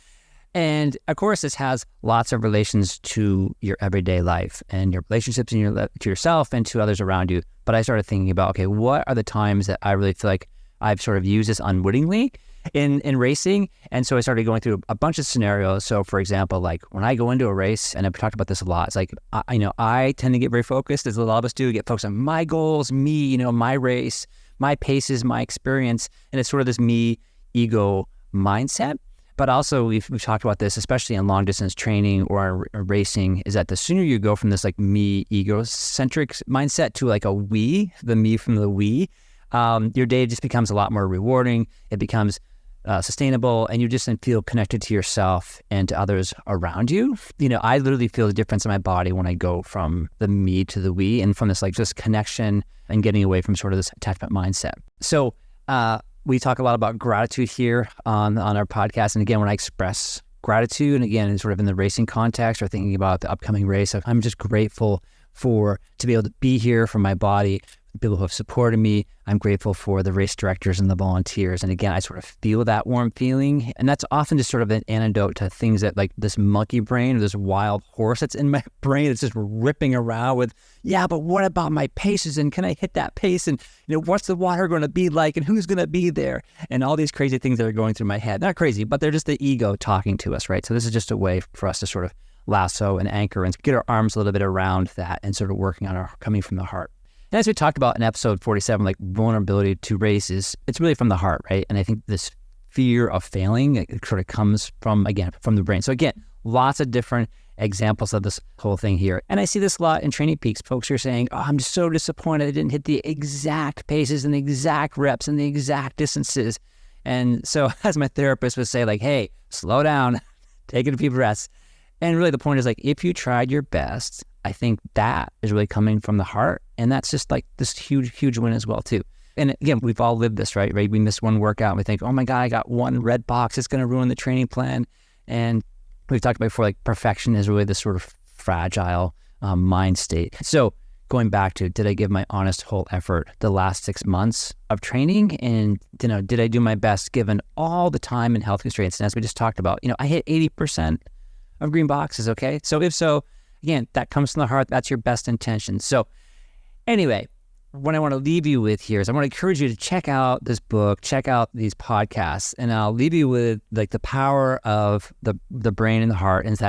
S1: And of course, this has lots of relations to your everyday life and your relationships and to yourself and to others around you. But I started thinking about, okay, what are the times that I really feel like I've sort of used this unwittingly in racing? And so I started going through a bunch of scenarios. So for example, like when I go into a race, and I've talked about this a lot, it's like, I tend to get very focused, as a lot of us do, get focused on my goals, me, my race, my paces, my experience. And it's sort of this me ego mindset. But also we've talked about this, especially in long distance training or racing, is that the sooner you go from this like me egocentric mindset to like a we, the me from the we, your day just becomes a lot more rewarding. It becomes sustainable, and you just feel connected to yourself and to others around you. I literally feel the difference in my body when I go from the me to the we, and from this like just connection and getting away from sort of this attachment mindset. So we talk a lot about gratitude here on our podcast. And again, when I express gratitude, and again, sort of in the racing context or thinking about the upcoming race, I'm just grateful to be able to be here, for my body, the people who have supported me. I'm grateful for the race directors and the volunteers. And again, I sort of feel that warm feeling. And that's often just sort of an antidote to things that like this monkey brain or this wild horse that's in my brain that's just ripping around with, yeah, but what about my paces? And can I hit that pace? And, what's the water going to be like? And who's going to be there? And all these crazy things that are going through my head. Not crazy, but they're just the ego talking to us, right? So this is just a way for us to sort of lasso and anchor and get our arms a little bit around that and sort of working on our coming from the heart. And as we talked about in episode 47, like vulnerability to races, it's really from the heart, right? And I think this fear of failing, it sort of comes from the brain. So again, lots of different examples of this whole thing here. And I see this a lot in Training Peaks. Folks are saying, oh, I'm just so disappointed I didn't hit the exact paces and the exact reps and the exact distances. And so as my therapist would say, like, hey, slow down, take a few breaths. And really the point is like, if you tried your best, I think that is really coming from the heart. And that's just like this huge, huge win as well too. And again, we've all lived this, right? We miss one workout and we think, oh my God, I got one red box. It's going to ruin the training plan. And we've talked about before, like perfection is really this sort of fragile mind state. So going back to, did I give my honest whole effort the last 6 months of training? And, did I do my best given all the time and health constraints? And as we just talked about, I hit 80% of green boxes. Okay. So if so, again, that comes from the heart. That's your best intention. So anyway, what I want to leave you with here is I want to encourage you to check out this book, check out these podcasts, and I'll leave you with like the power of the brain and the heart. And is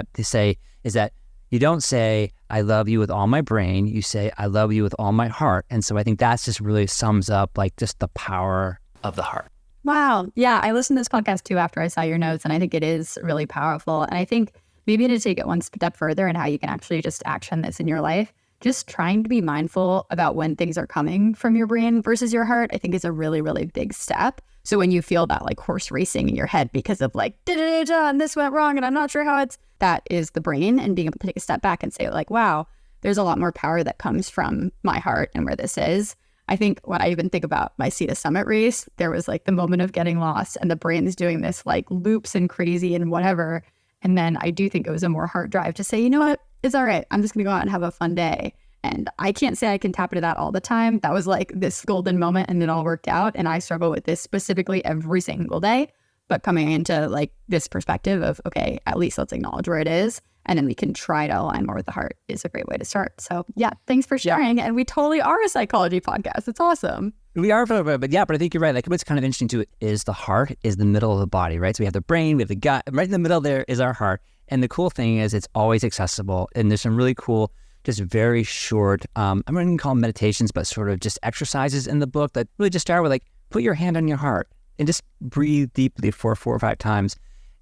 S1: that you don't say, I love you with all my brain. You say, I love you with all my heart. And so I think that's just really sums up like just the power of the heart.
S2: Wow. Yeah. I listened to this podcast too after I saw your notes, and I think it is really powerful. And I think maybe to take it one step further and how you can actually just action this in your life, just trying to be mindful about when things are coming from your brain versus your heart, I think is a really, really big step. So when you feel that like horse racing in your head because of like, da-da-da-da, and this went wrong and I'm not sure how that is the brain, and being able to take a step back and say like, wow, there's a lot more power that comes from my heart and where this is. I think when I even think about my Sea to Summit race, there was like the moment of getting lost and the brain's doing this like loops and crazy and whatever. And then I do think it was a more heart drive to say, you know what, it's all right. I'm just going to go out and have a fun day. And I can't say I can tap into that all the time. That was like this golden moment and it all worked out. And I struggle with this specifically every single day. But coming into like this perspective of, okay, at least let's acknowledge where it is. And then we can try to align more with the heart is a great way to start. So yeah, thanks for sharing. And we totally are a psychology podcast. It's awesome.
S1: We are, but I think you're right. Like what's kind of interesting too is the heart is the middle of the body, right? So we have the brain, we have the gut, right in the middle there is our heart. And the cool thing is it's always accessible. And there's some really cool, just very short, I'm not even call them meditations, but sort of just exercises in the book that really just start with like, put your hand on your heart and just breathe deeply for 4 or 5 times.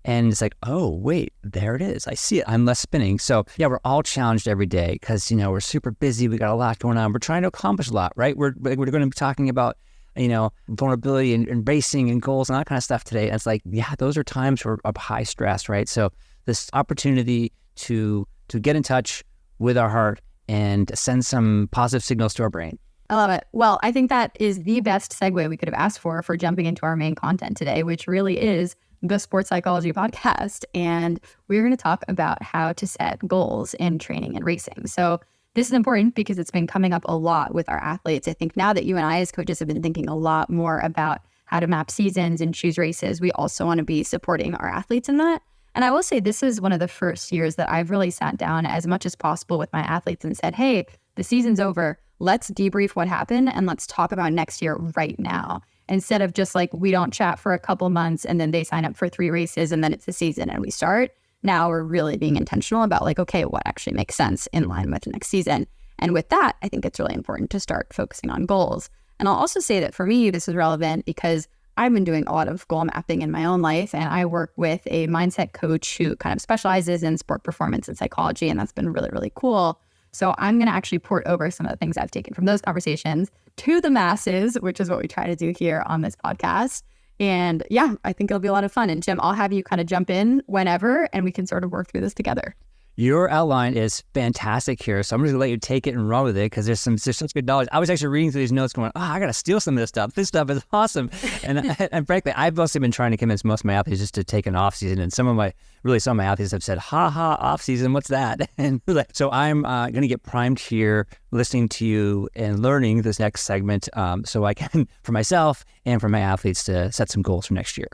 S1: And it's like, oh, wait, there it is. I see it. I'm less spinning. So yeah, we're all challenged every day because, we're super busy. We got a lot going on. We're trying to accomplish a lot, right? We're going to be talking about, vulnerability and racing and goals and that kind of stuff today. And it's like, yeah, those are times of high stress, right? So this opportunity to get in touch with our heart and send some positive signals to our brain.
S2: I love it. Well, I think that is the best segue we could have asked for jumping into our main content today, which really is the Sports Psychology Podcast. And we're going to talk about how to set goals in training and racing. So this is important because it's been coming up a lot with our athletes. I think now that you and I as coaches have been thinking a lot more about how to map seasons and choose races, we also want to be supporting our athletes in that. And I will say this is one of the first years that I've really sat down as much as possible with my athletes and said, hey, the season's over. Let's debrief what happened and let's talk about next year right now. Instead of just like, we don't chat for a couple months and then they sign up for 3 races and then it's the season and we start. Now we're really being intentional about like, okay, what actually makes sense in line with the next season. And with that, I think it's really important to start focusing on goals. And I'll also say that for me, this is relevant because I've been doing a lot of goal mapping in my own life, and I work with a mindset coach who kind of specializes in sport performance and psychology, and that's been really, really cool. So I'm going to actually port over some of the things I've taken from those conversations to the masses, which is what we try to do here on this podcast. And yeah, I think it'll be a lot of fun. And Jim, I'll have you kind of jump in whenever, and we can sort of work through this together.
S1: Your outline is fantastic here, so I'm just gonna let you take it and run with it because there's such good knowledge. I was actually reading through these notes, going, I gotta steal some of this stuff. This stuff is awesome, and frankly, I've mostly been trying to convince most of my athletes just to take an off season, and some of my athletes have said, "Ha ha, off season, what's that?" And so I'm gonna get primed here, listening to you and learning this next segment, so I can, for myself and for my athletes, to set some goals for next year.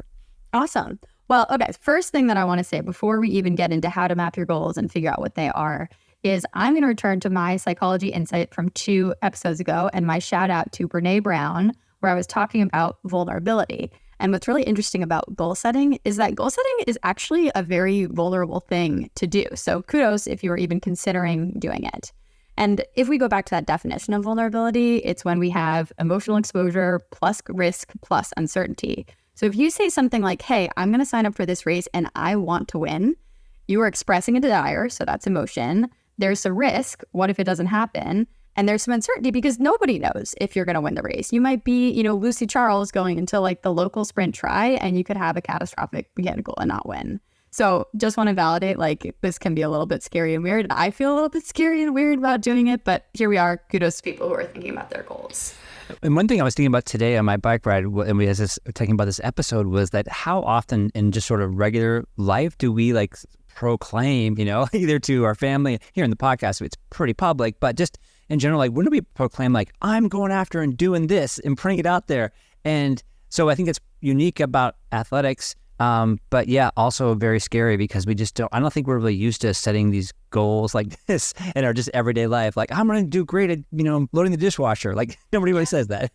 S2: Awesome. Well, okay, first thing that I want to say before we even get into how to map your goals and figure out what they are is I'm going to return to my psychology insight from 2 episodes ago and my shout out to Brene Brown, where I was talking about vulnerability. And what's really interesting about goal setting is that goal setting is actually a very vulnerable thing to do. So kudos if you are even considering doing it. And if we go back to that definition of vulnerability, it's when we have emotional exposure plus risk plus uncertainty. So if you say something like, hey, I'm going to sign up for this race and I want to win, you are expressing a desire. So that's emotion. There's some risk. What if it doesn't happen? And there's some uncertainty because nobody knows if you're going to win the race. You might be, Lucy Charles going into like the local sprint try and you could have a catastrophic vehicle and not win. So just want to validate, like, this can be a little bit scary and weird. I feel a little bit scary and weird about doing it, but here we are. Kudos to people who are thinking about their goals.
S1: And one thing I was thinking about today on my bike ride, and we was talking about this episode, was that how often in just sort of regular life do we like proclaim, either to our family, here in the podcast, it's pretty public, but just in general, like, when do we proclaim like, I'm going after and doing this and putting it out there? And so I think it's unique about athletics. But yeah, also very scary because I don't think we're really used to setting these goals like this in our just everyday life. Like, I'm going to do great at, loading the dishwasher. Like, nobody really says that.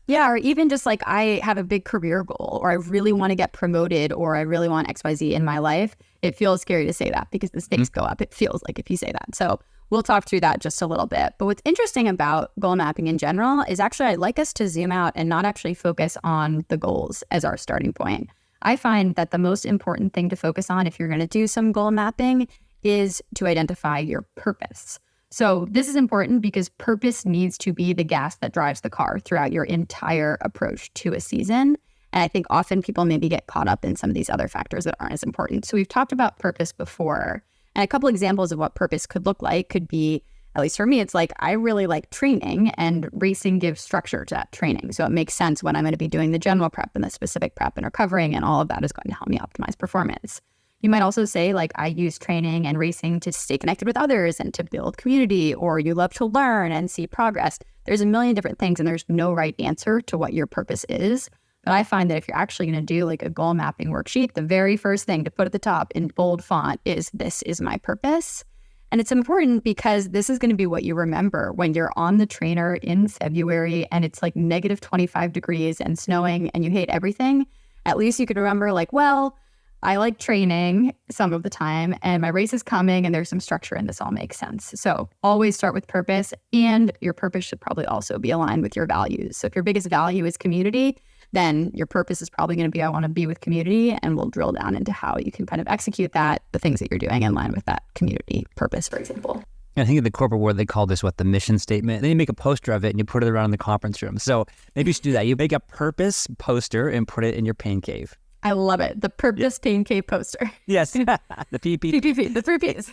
S2: Yeah. Or even just like, I have a big career goal, or I really want to get promoted, or I really want XYZ in my life. It feels scary to say that because the stakes go up. It feels like if you say that. So we'll talk through that just a little bit. But what's interesting about goal mapping in general is actually I'd like us to zoom out and not actually focus on the goals as our starting point. I find that the most important thing to focus on if you're going to do some goal mapping is to identify your purpose. So this is important because purpose needs to be the gas that drives the car throughout your entire approach to a season. And I think often people maybe get caught up in some of these other factors that aren't as important. So we've talked about purpose before. And a couple examples of what purpose could look like could be, at least for me, it's like I really like training, and racing gives structure to that training. So it makes sense when I'm going to be doing the general prep and the specific prep and recovering, and all of that is going to help me optimize performance. You might also say, like, I use training and racing to stay connected with others and to build community, or you love to learn and see progress. There's a million different things, and there's no right answer to what your purpose is. But I find that if you're actually going to do like a goal mapping worksheet, the very first thing to put at the top in bold font is, this is my purpose. And it's important because this is going to be what you remember when you're on the trainer in February and it's like negative 25 degrees and snowing and you hate everything. At least you could remember, like, well, I like training some of the time and my race is coming and there's some structure and this all makes sense. So always start with purpose, and your purpose should probably also be aligned with your values. So if your biggest value is community, then your purpose is probably going to be, I want to be with community, and we'll drill down into how you can kind of execute that, the things that you're doing in line with that community purpose, for example.
S1: I think in the corporate world, they call this the mission statement. Then you make a poster of it and you put it around the conference room. So maybe you should do that. You make a purpose poster and put it in your pain cave.
S2: I love it. The purpose pain cave poster.
S1: Yes. The PP.
S2: PPP, the 3 Ps.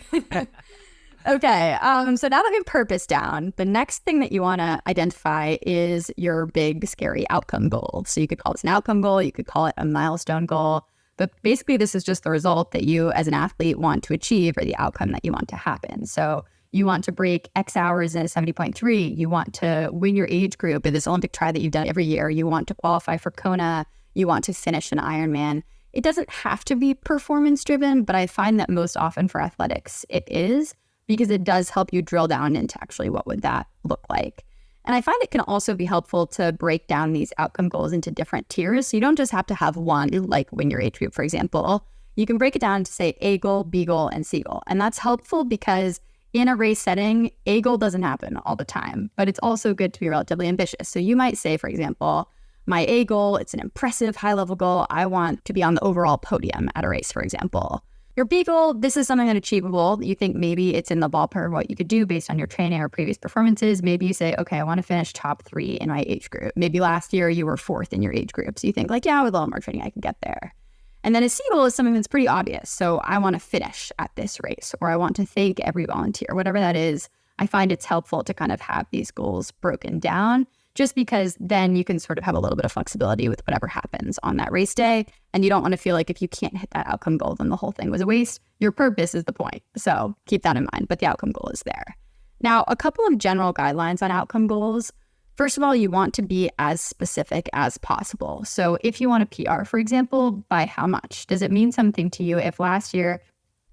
S2: Okay, so now that we have purpose down, the next thing that you want to identify is your big, scary outcome goal. So you could call this an outcome goal, you could call it a milestone goal, but basically this is just the result that you as an athlete want to achieve, or the outcome that you want to happen. So you want to break X hours in a 70.3, you want to win your age group in this Olympic tri that you've done every year, you want to qualify for Kona, you want to finish an Ironman. It doesn't have to be performance driven, but I find that most often for athletics it is, because it does help you drill down into actually what would that look like. And I find it can also be helpful to break down these outcome goals into different tiers. So you don't just have to have one, like win your age group, for example. You can break it down to say A goal, B goal, and C goal. And that's helpful because in a race setting, A goal doesn't happen all the time, but it's also good to be relatively ambitious. So you might say, for example, my A goal, it's an impressive high-level goal. I want to be on the overall podium at a race, for example. Your B goal, this is something that's achievable. You think maybe it's in the ballpark of what you could do based on your training or previous performances. Maybe you say, okay, I want to finish top 3 in my age group. Maybe last year you were 4th in your age group. So you think like, yeah, with a little more training, I can get there. And then a C goal is something that's pretty obvious. So I want to finish at this race, or I want to thank every volunteer, whatever that is. I find it's helpful to kind of have these goals broken down, just because then you can sort of have a little bit of flexibility with whatever happens on that race day. And you don't want to feel like if you can't hit that outcome goal, then the whole thing was a waste. Your purpose is the point. So keep that in mind, but the outcome goal is there. Now, a couple of general guidelines on outcome goals. First of all, you want to be as specific as possible. So if you want a PR, for example, by how much? Does it mean something to you if last year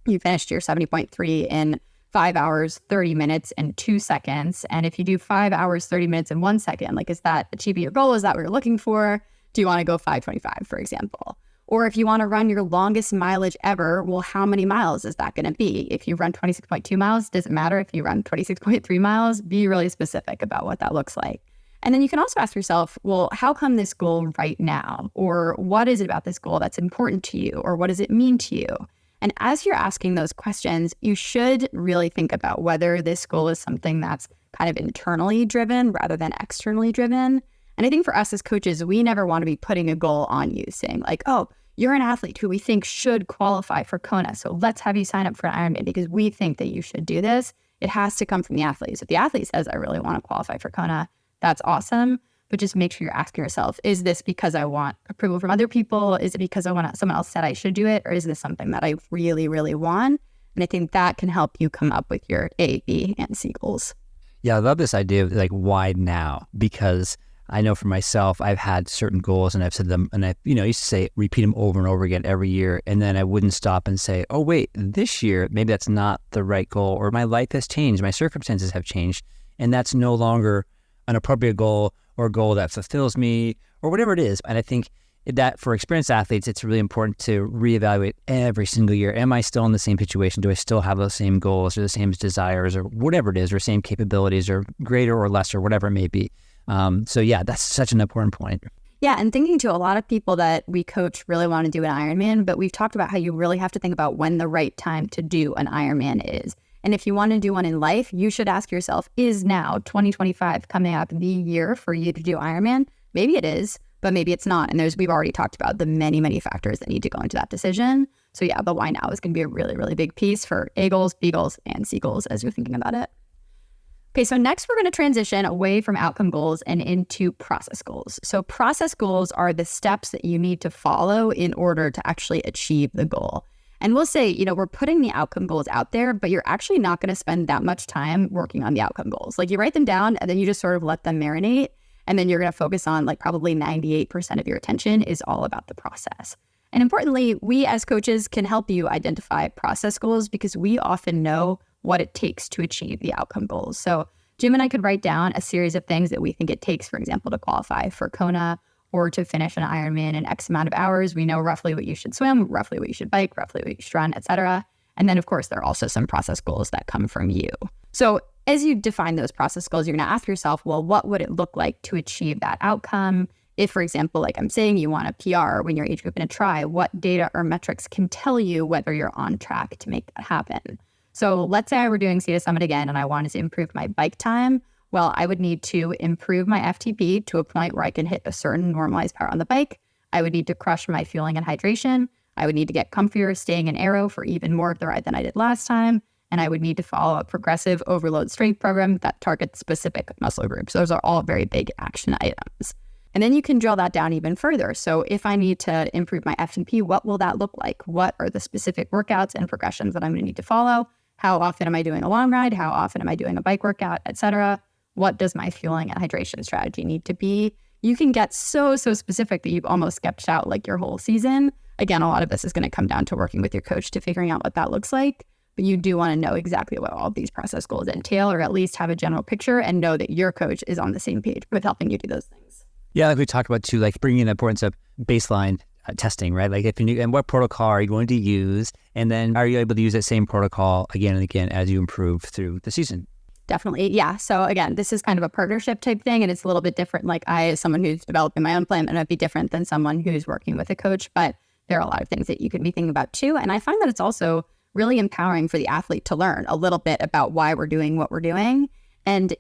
S2: you finished your 70.3 in 5 hours, 30 minutes, and 2 seconds. And if you do 5 hours, 30 minutes, and 1 second, like, is that achieving your goal? Is that what you're looking for? Do you want to go 5:25, for example? Or if you want to run your longest mileage ever, well, how many miles is that going to be? If you run 26.2 miles, does it matter if you run 26.3 miles? Be really specific about what that looks like. And then you can also ask yourself, well, how come this goal right now? Or what is it about this goal that's important to you? Or what does it mean to you? And as you're asking those questions, you should really think about whether this goal is something that's kind of internally driven rather than externally driven. And I think for us as coaches, we never want to be putting a goal on you saying like, oh, you're an athlete who we think should qualify for Kona, so let's have you sign up for an Ironman because we think that you should do this. It has to come from the athlete. So if the athlete says, I really want to qualify for Kona, that's awesome. But just make sure you're asking yourself, is this because I want approval from other people? Is it because I want someone else said I should do it? Or is this something that I really, really want? And I think that can help you come up with your A, B, and C goals.
S1: Yeah, I love this idea of like, why now? Because I know for myself, I've had certain goals and I've said them, and I, used to say, repeat them over and over again every year. And then I wouldn't stop and say, oh, wait, this year, maybe that's not the right goal, or my life has changed, my circumstances have changed, and that's no longer an appropriate goal or a goal that fulfills me or whatever it is. And I think that for experienced athletes, it's really important to reevaluate every single year. Am I still in the same situation? Do I still have those same goals or the same desires or whatever it is, or same capabilities or greater or lesser, whatever it may be? So yeah, that's such an important point.
S2: Yeah, and thinking too, a lot of people that we coach really want to do an Ironman, but we've talked about how you really have to think about when the right time to do an Ironman is. And if you want to do one in life, you should ask yourself, is now 2025 coming up the year for you to do Ironman? Maybe it is, but maybe it's not. And we've already talked about the many, many factors that need to go into that decision. So yeah, the why now is going to be a really, really big piece for A goals, B goals, and C goals as you're thinking about it. Okay, so next we're going to transition away from outcome goals and into process goals. So process goals are the steps that you need to follow in order to actually achieve the goal. And we'll say, we're putting the outcome goals out there, but you're actually not going to spend that much time working on the outcome goals. Like you write them down and then you just sort of let them marinate. And then you're going to focus on like probably 98% of your attention is all about the process. And importantly, we as coaches can help you identify process goals because we often know what it takes to achieve the outcome goals. So Jim and I could write down a series of things that we think it takes, for example, to qualify for Kona or to finish an Ironman in X amount of hours. We know roughly what you should swim, roughly what you should bike, roughly what you should run, etc. And then, of course, there are also some process goals that come from you. So as you define those process goals, you're going to ask yourself, well, what would it look like to achieve that outcome? If, for example, like I'm saying, you want a PR when you're age group in a tri, what data or metrics can tell you whether you're on track to make that happen? So let's say I were doing Sea to Summit again and I wanted to improve my bike time. Well, I would need to improve my FTP to a point where I can hit a certain normalized power on the bike. I would need to crush my fueling and hydration. I would need to get comfier staying in aero for even more of the ride than I did last time. And I would need to follow a progressive overload strength program that targets specific muscle groups. Those are all very big action items. And then you can drill that down even further. So if I need to improve my FTP, what will that look like? What are the specific workouts and progressions that I'm going to need to follow? How often am I doing a long ride? How often am I doing a bike workout, etc.? What does my fueling and hydration strategy need to be? You can get so specific that you've almost sketched out like your whole season. Again, a lot of this is going to come down to working with your coach to figuring out what that looks like. But you do want to know exactly what all of these process goals entail, or at least have a general picture and know that your coach is on the same page with helping you do those things.
S1: Yeah, like we talked about too, like bringing in the importance of baseline testing, right? Like if you and what protocol are you going to use? And then are you able to use that same protocol again and again as you improve through the season?
S2: Definitely. Yeah. So again, this is kind of a partnership type thing, and it's a little bit different. Like I, as someone who's developing my own plan, and it'd be different than someone who's working with a coach, but there are a lot of things that you could be thinking about too. And I find that it's also really empowering for the athlete to learn a little bit about why we're doing what we're doing. And,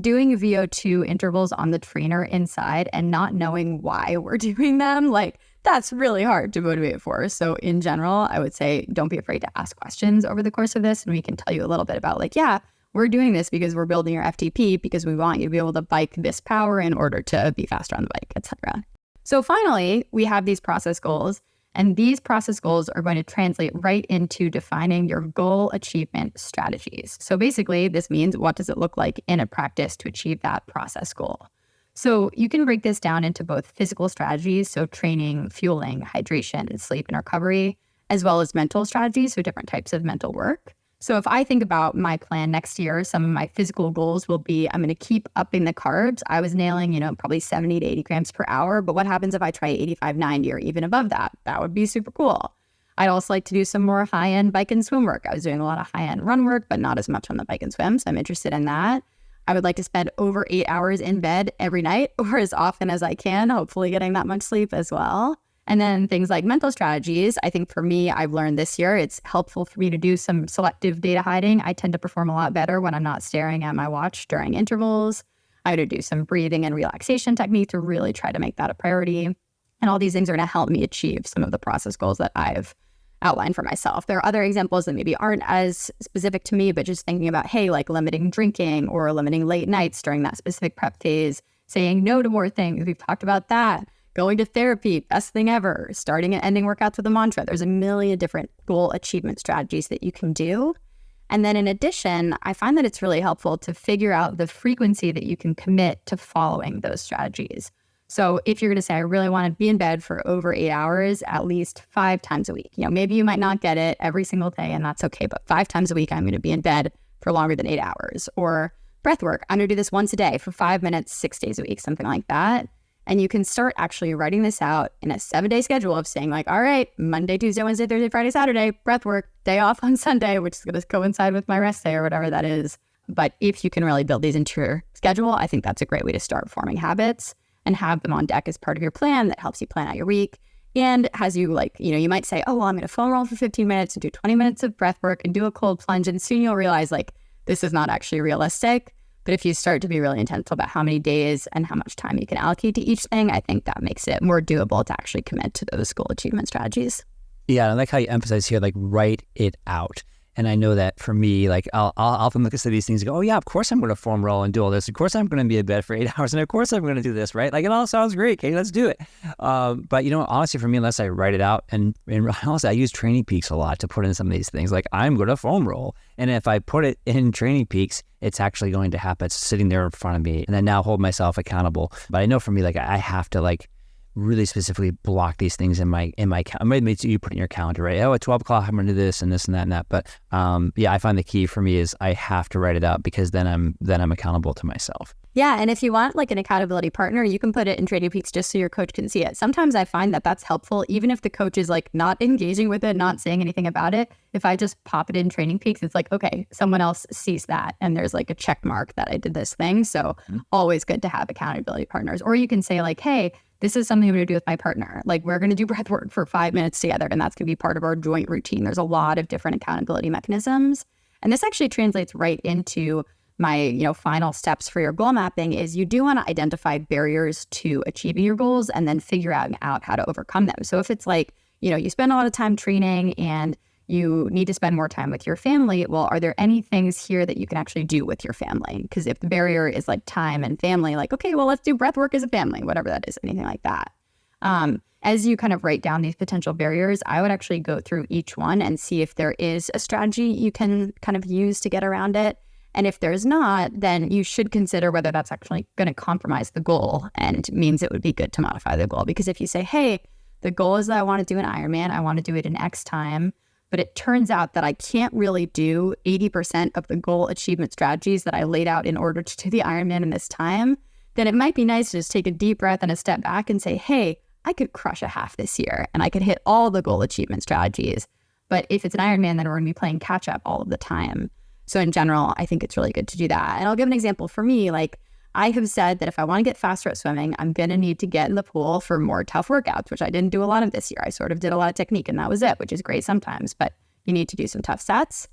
S2: doing VO2 intervals on the trainer inside and not knowing why we're doing them, like that's really hard to motivate for. So in general, I would say don't be afraid to ask questions over the course of this. And we can tell you a little bit about like, yeah, we're doing this because we're building your FTP because we want you to be able to bike this power in order to be faster on the bike, etc. So finally, we have these process goals. And these process goals are going to translate right into defining your goal achievement strategies. So basically, this means what does it look like in a practice to achieve that process goal? So you can break this down into both physical strategies, so training, fueling, hydration, and sleep and recovery, as well as mental strategies, so different types of mental work. So if I think about my plan next year, some of my physical goals will be I'm going to keep upping the carbs. I was nailing, probably 70 to 80 grams per hour. But what happens if I try 85, 90 or even above that? That would be super cool. I'd also like to do some more high-end bike and swim work. I was doing a lot of high-end run work, but not as much on the bike and swim. So I'm interested in that. I would like to spend over 8 hours in bed every night or as often as I can, hopefully getting that much sleep as well. And then things like mental strategies, I think for me, I've learned this year, it's helpful for me to do some selective data hiding. I tend to perform a lot better when I'm not staring at my watch during intervals. I would do some breathing and relaxation technique to really try to make that a priority. And all these things are going to help me achieve some of the process goals that I've outlined for myself. There are other examples that maybe aren't as specific to me, but just thinking about, hey, like limiting drinking or limiting late nights during that specific prep phase, saying no to more things. We've talked about that. Going to therapy, best thing ever. Starting and ending workouts with a mantra. There's a million different goal achievement strategies that you can do. And then in addition, I find that it's really helpful to figure out the frequency that you can commit to following those strategies. So if you're going to say, I really want to be in bed for over 8 hours, at least 5 times a week. Maybe you might not get it every single day and that's okay, but 5 times a week, I'm going to be in bed for longer than 8 hours. Or breath work, I'm going to do this once a day for 5 minutes, 6 days a week, something like that. And you can start actually writing this out in a 7-day schedule of saying like, all right, Monday, Tuesday, Wednesday, Thursday, Friday, Saturday, breath work, day off on Sunday, which is going to coincide with my rest day or whatever that is. But if you can really build these into your schedule, I think that's a great way to start forming habits and have them on deck as part of your plan that helps you plan out your week. And has you you might say, oh, well, I'm going to foam roll for 15 minutes and do 20 minutes of breath work and do a cold plunge. And soon you'll realize this is not actually realistic. But if you start to be really intentional about how many days and how much time you can allocate to each thing, I think that makes it more doable to actually commit to those goal achievement strategies.
S1: Yeah, I like how you emphasize here, like write it out. And I know that for me, like I'll often look at some of these things and go, oh yeah, of course I'm going to foam roll and do all this. Of course I'm going to be in bed for 8 hours, and of course I'm going to do this, right? Like it all sounds great. Okay, let's do it. But honestly, for me, unless I write it out, and honestly, I use Training Peaks a lot to put in some of these things. Like I'm going to foam roll, and if I put it in Training Peaks, it's actually going to happen. It's sitting there in front of me, and I now hold myself accountable. But I know for me, like I have to like really specifically block these things in my maybe you put it in your calendar, right? Oh, at 12 o'clock I'm gonna do this and this and that and that. But yeah, I find the key for me is I have to write it out, because then I'm accountable to myself.
S2: Yeah, and if you want like an accountability partner, you can put it in Training Peaks just so your coach can see it. Sometimes I find that that's helpful, even if the coach is like not engaging with it, not saying anything about it. If I just pop it in Training Peaks, it's like, okay, someone else sees that, and there's like a check mark that I did this thing. So always good to have accountability partners. Or you can say like, hey, this is something I'm going to do with my partner. Like we're going to do breath work for 5 minutes together, and that's going to be part of our joint routine. There's a lot of different accountability mechanisms. And this actually translates right into my, final steps for your goal mapping is you do want to identify barriers to achieving your goals and then figure out how to overcome them. So if it's like, you spend a lot of time training and you need to spend more time with your family, well, are there any things here that you can actually do with your family? Because if the barrier is like time and family, like, okay, well, let's do breath work as a family, whatever that is, anything like that. As you kind of write down these potential barriers, I would actually go through each one and see if there is a strategy you can kind of use to get around it. And if there's not, then you should consider whether that's actually going to compromise the goal and means it would be good to modify the goal. Because if you say, hey, the goal is that I want to do an Ironman, I want to do it in X time, but it turns out that I can't really do 80% of the goal achievement strategies that I laid out in order to do the Ironman in this time, then it might be nice to just take a deep breath and a step back and say, hey, I could crush a half this year and I could hit all the goal achievement strategies. But if it's an Ironman, then we're going to be playing catch up all of the time. So in general, I think it's really good to do that. And I'll give an example for me. Like I have said that if I want to get faster at swimming, I'm going to need to get in the pool for more tough workouts, which I didn't do a lot of this year. I sort of did a lot of technique and that was it, which is great sometimes, but you need to do some tough sets.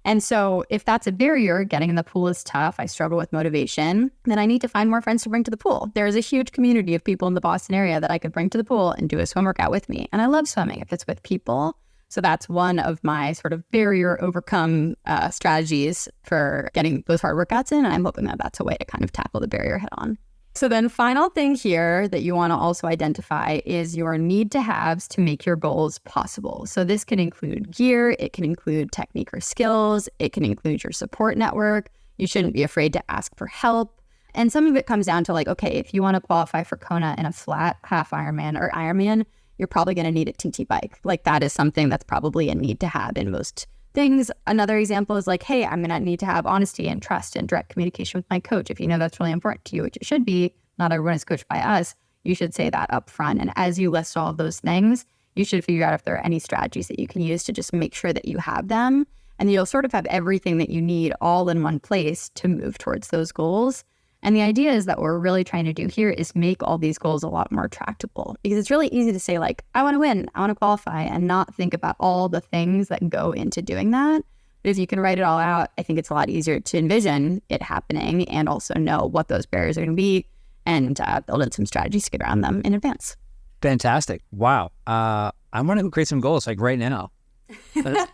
S2: And so if that's a barrier, getting in the pool is tough, I struggle with motivation, then I need to find more friends to bring to the pool. There's a huge community of people in the Boston area that I could bring to the pool and do a swim workout with me. And I love swimming if it's with people. So that's one of my sort of barrier overcome strategies for getting those hard workouts in. And I'm hoping that that's a way to kind of tackle the barrier head on. So then final thing here that you want to also identify is your need to haves to make your goals possible. So this can include gear, it can include technique or skills, it can include your support network. You shouldn't be afraid to ask for help. And some of it comes down to like, okay, if you want to qualify for Kona in a flat half Ironman or Ironman, you're probably going to need a TT bike. Like that is something that's probably a need to have in most things. Another example is like, hey, I'm going to need to have honesty and trust and direct communication with my coach. If you know that's really important to you, which it should be, not everyone is coached by us, you should say that up front. And as you list all of those things, you should figure out if there are any strategies that you can use to just make sure that you have them. And you'll sort of have everything that you need all in one place to move towards those goals. And the idea is that what we're really trying to do here is make all these goals a lot more tractable, because it's really easy to say like, I want to win, I want to qualify, and not think about all the things that go into doing that. But if you can write it all out, I think it's a lot easier to envision it happening and also know what those barriers are going to be and build in some strategies to get around them in advance.
S1: Fantastic. Wow. I want to create some goals like right now.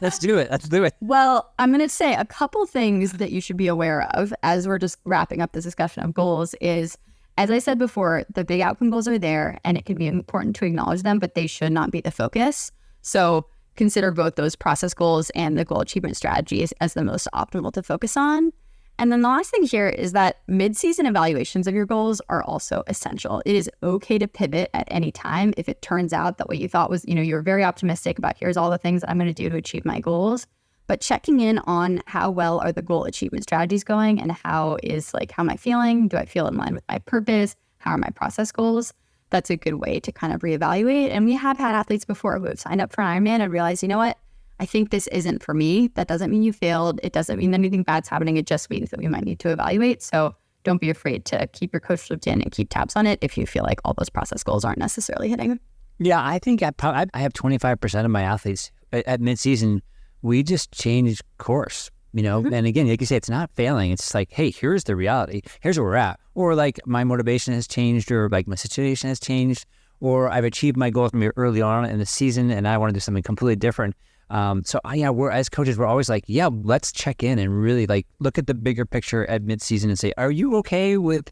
S1: Let's do it. Let's do it.
S2: Well, I'm going to say a couple things that you should be aware of as we're just wrapping up this discussion of goals is, as I said before, the big outcome goals are there and it can be important to acknowledge them, but they should not be the focus. So consider both those process goals and the goal achievement strategies as the most optimal to focus on. And then the last thing here is that mid-season evaluations of your goals are also essential. It is okay to pivot at any time if it turns out that what you thought was, you were very optimistic about here's all the things that I'm going to do to achieve my goals. But checking in on how well are the goal achievement strategies going and how am I feeling? Do I feel in line with my purpose? How are my process goals? That's a good way to kind of reevaluate. And we have had athletes before who have signed up for Ironman and realized, you know what? I think this isn't for me. That doesn't mean you failed. It doesn't mean anything bad's happening. It just means that we might need to evaluate. So don't be afraid to keep your coach looped in and keep tabs on it if you feel like all those process goals aren't necessarily hitting.
S1: Yeah, I think I have 25% of my athletes at midseason. We just changed course. And again, like you say, it's not failing. It's like, hey, here's the reality. Here's where we're at. Or like my motivation has changed, or like my situation has changed, or I've achieved my goals maybe early on in the season and I want to do something completely different. We're as coaches, we're always like, yeah, let's check in and really like look at the bigger picture at mid-season and say, are you okay with,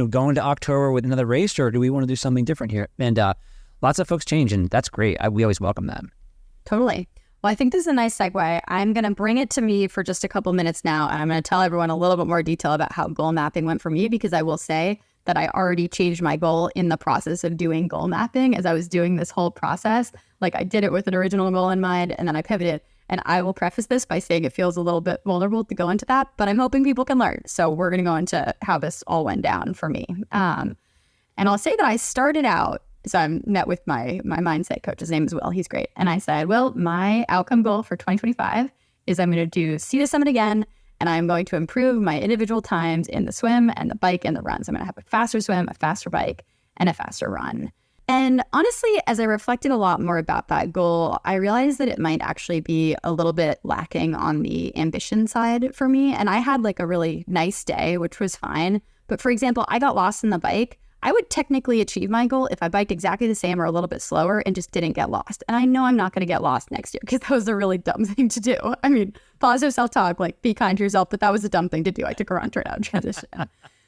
S1: going to October with another race, or do we want to do something different here? And lots of folks change, and that's great. We always welcome that.
S2: Totally. Well, I think this is a nice segue. I'm going to bring it to me for just a couple minutes now, and I'm going to tell everyone a little bit more detail about how goal mapping went for me, because I will say that I already changed my goal in the process of doing goal mapping. As I was doing this whole process, like I did it with an original goal in mind, and then I pivoted. And I will preface this by saying it feels a little bit vulnerable to go into that, but I'm hoping people can learn. So we're going to go into how this all went down for me. And I'll say that I started out, so I met with my mindset coach. His name is Will. He's great. And I said, well, my outcome goal for 2025 is I'm going to do Sea to Summit again, and I'm going to improve my individual times in the swim and the bike and the runs. I'm going to have a faster swim, a faster bike, and a faster run. And honestly, as I reflected a lot more about that goal, I realized that it might actually be a little bit lacking on the ambition side for me. And I had like a really nice day, which was fine. But for example, I got lost in the bike. I would technically achieve my goal if I biked exactly the same or a little bit slower and just didn't get lost. And I know I'm not going to get lost next year, because that was a really dumb thing to do. I mean, positive self-talk, like be kind to yourself, but that was a dumb thing to do. I took a run right out of transition.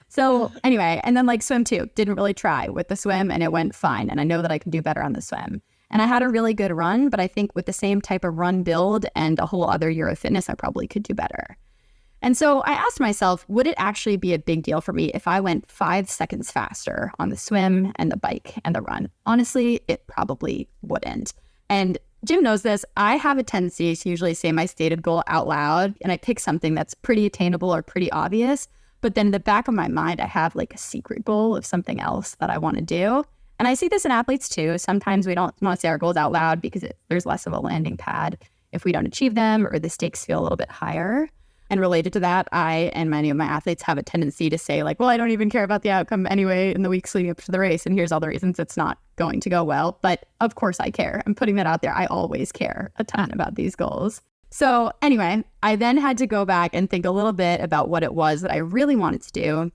S2: So anyway, and then like swim too, didn't really try with the swim and it went fine. And I know that I can do better on the swim. And I had a really good run, but I think with the same type of run build and a whole other year of fitness, I probably could do better. And so I asked myself, would it actually be a big deal for me if I went 5 seconds faster on the swim and the bike and the run? Honestly, it probably wouldn't. And Jim knows this. I have a tendency to usually say my stated goal out loud, and I pick something that's pretty attainable or pretty obvious. But then in the back of my mind, I have like a secret goal of something else that I want to do. And I see this in athletes too. Sometimes we don't want to say our goals out loud because there's less of a landing pad if we don't achieve them, or the stakes feel a little bit higher. And related to that, I and many of my athletes have a tendency to say like, well, I don't even care about the outcome anyway in the weeks leading up to the race. And here's all the reasons it's not going to go well. But of course I care. I'm putting that out there. I always care a ton about these goals. So anyway, I then had to go back and think a little bit about what it was that I really wanted to do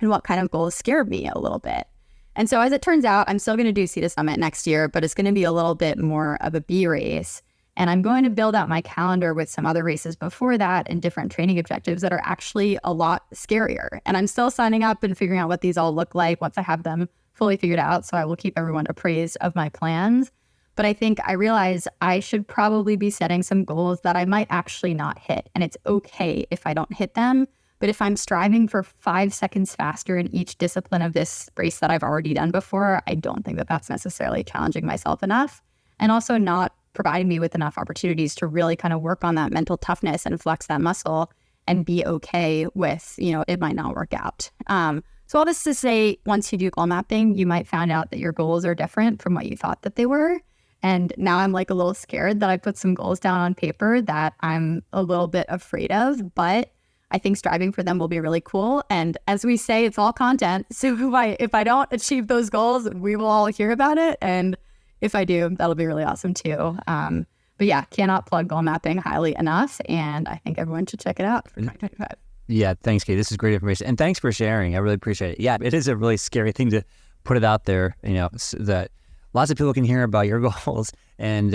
S2: and what kind of goals scared me a little bit. And so as it turns out, I'm still going to do Sea to Summit next year, but it's going to be a little bit more of a B race. And I'm going to build out my calendar with some other races before that and different training objectives that are actually a lot scarier. And I'm still signing up and figuring out what these all look like once I have them fully figured out. So I will keep everyone appraised of my plans. But I think I realize I should probably be setting some goals that I might actually not hit. And it's okay if I don't hit them. But if I'm striving for 5 seconds faster in each discipline of this race that I've already done before, I don't think that that's necessarily challenging myself enough. And also not providing me with enough opportunities to really kind of work on that mental toughness and flex that muscle and be okay with, it might not work out. So all this to say, once you do goal mapping, you might find out that your goals are different from what you thought that they were. And now I'm like a little scared that I put some goals down on paper that I'm a little bit afraid of, but I think striving for them will be really cool. And as we say, it's all content. So if I don't achieve those goals, we will all hear about it. And if I do, that'll be really awesome too. But yeah, cannot plug goal mapping highly enough. And I think everyone should check it out for 2025.
S1: Yeah, thanks, Kate. This is great information. And thanks for sharing. I really appreciate it. Yeah, it is a really scary thing to put it out there, so that lots of people can hear about your goals. And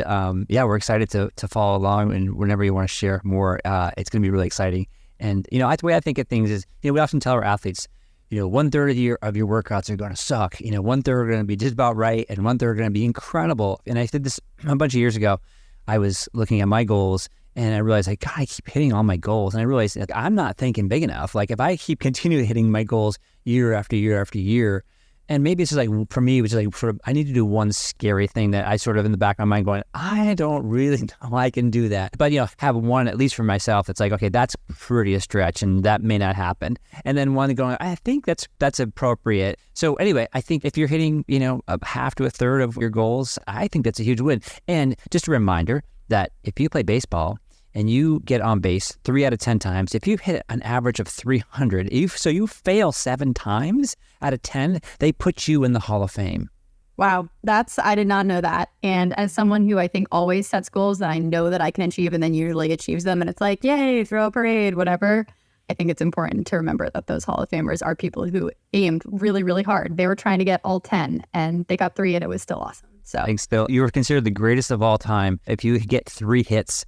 S1: we're excited to follow along. And whenever you want to share more, it's going to be really exciting. And, the way I think of things is, we often tell our athletes, 1/3 of your workouts are going to suck. 1/3 are going to be just about right. And 1/3 are going to be incredible. And I did this a bunch of years ago. I was looking at my goals and I realized, like, God, I keep hitting all my goals. And I realized, like, I'm not thinking big enough. Like, if I keep continuing hitting my goals year after year after year, and maybe it's just like, for me, which is like, I need to do one scary thing that I sort of in the back of my mind going, I don't really know I can do that. But, have one, at least for myself, that's like, okay, that's pretty a stretch and that may not happen. And then one going, I think that's appropriate. So anyway, I think if you're hitting, a half to a third of your goals, I think that's a huge win. And just a reminder that if you play baseball and you get on base 3 out of 10 times, if you hit an average of 300, so you fail 7 times out of 10, they put you in the Hall of Fame.
S2: Wow. I did not know that. And as someone who I think always sets goals that I know that I can achieve and then usually achieves them, and it's like, yay, throw a parade, whatever. I think it's important to remember that those Hall of Famers are people who aimed really, really hard. They were trying to get all 10 and they got 3 and it was still awesome. So
S1: I think still, you were considered the greatest of all time if you get 3 hits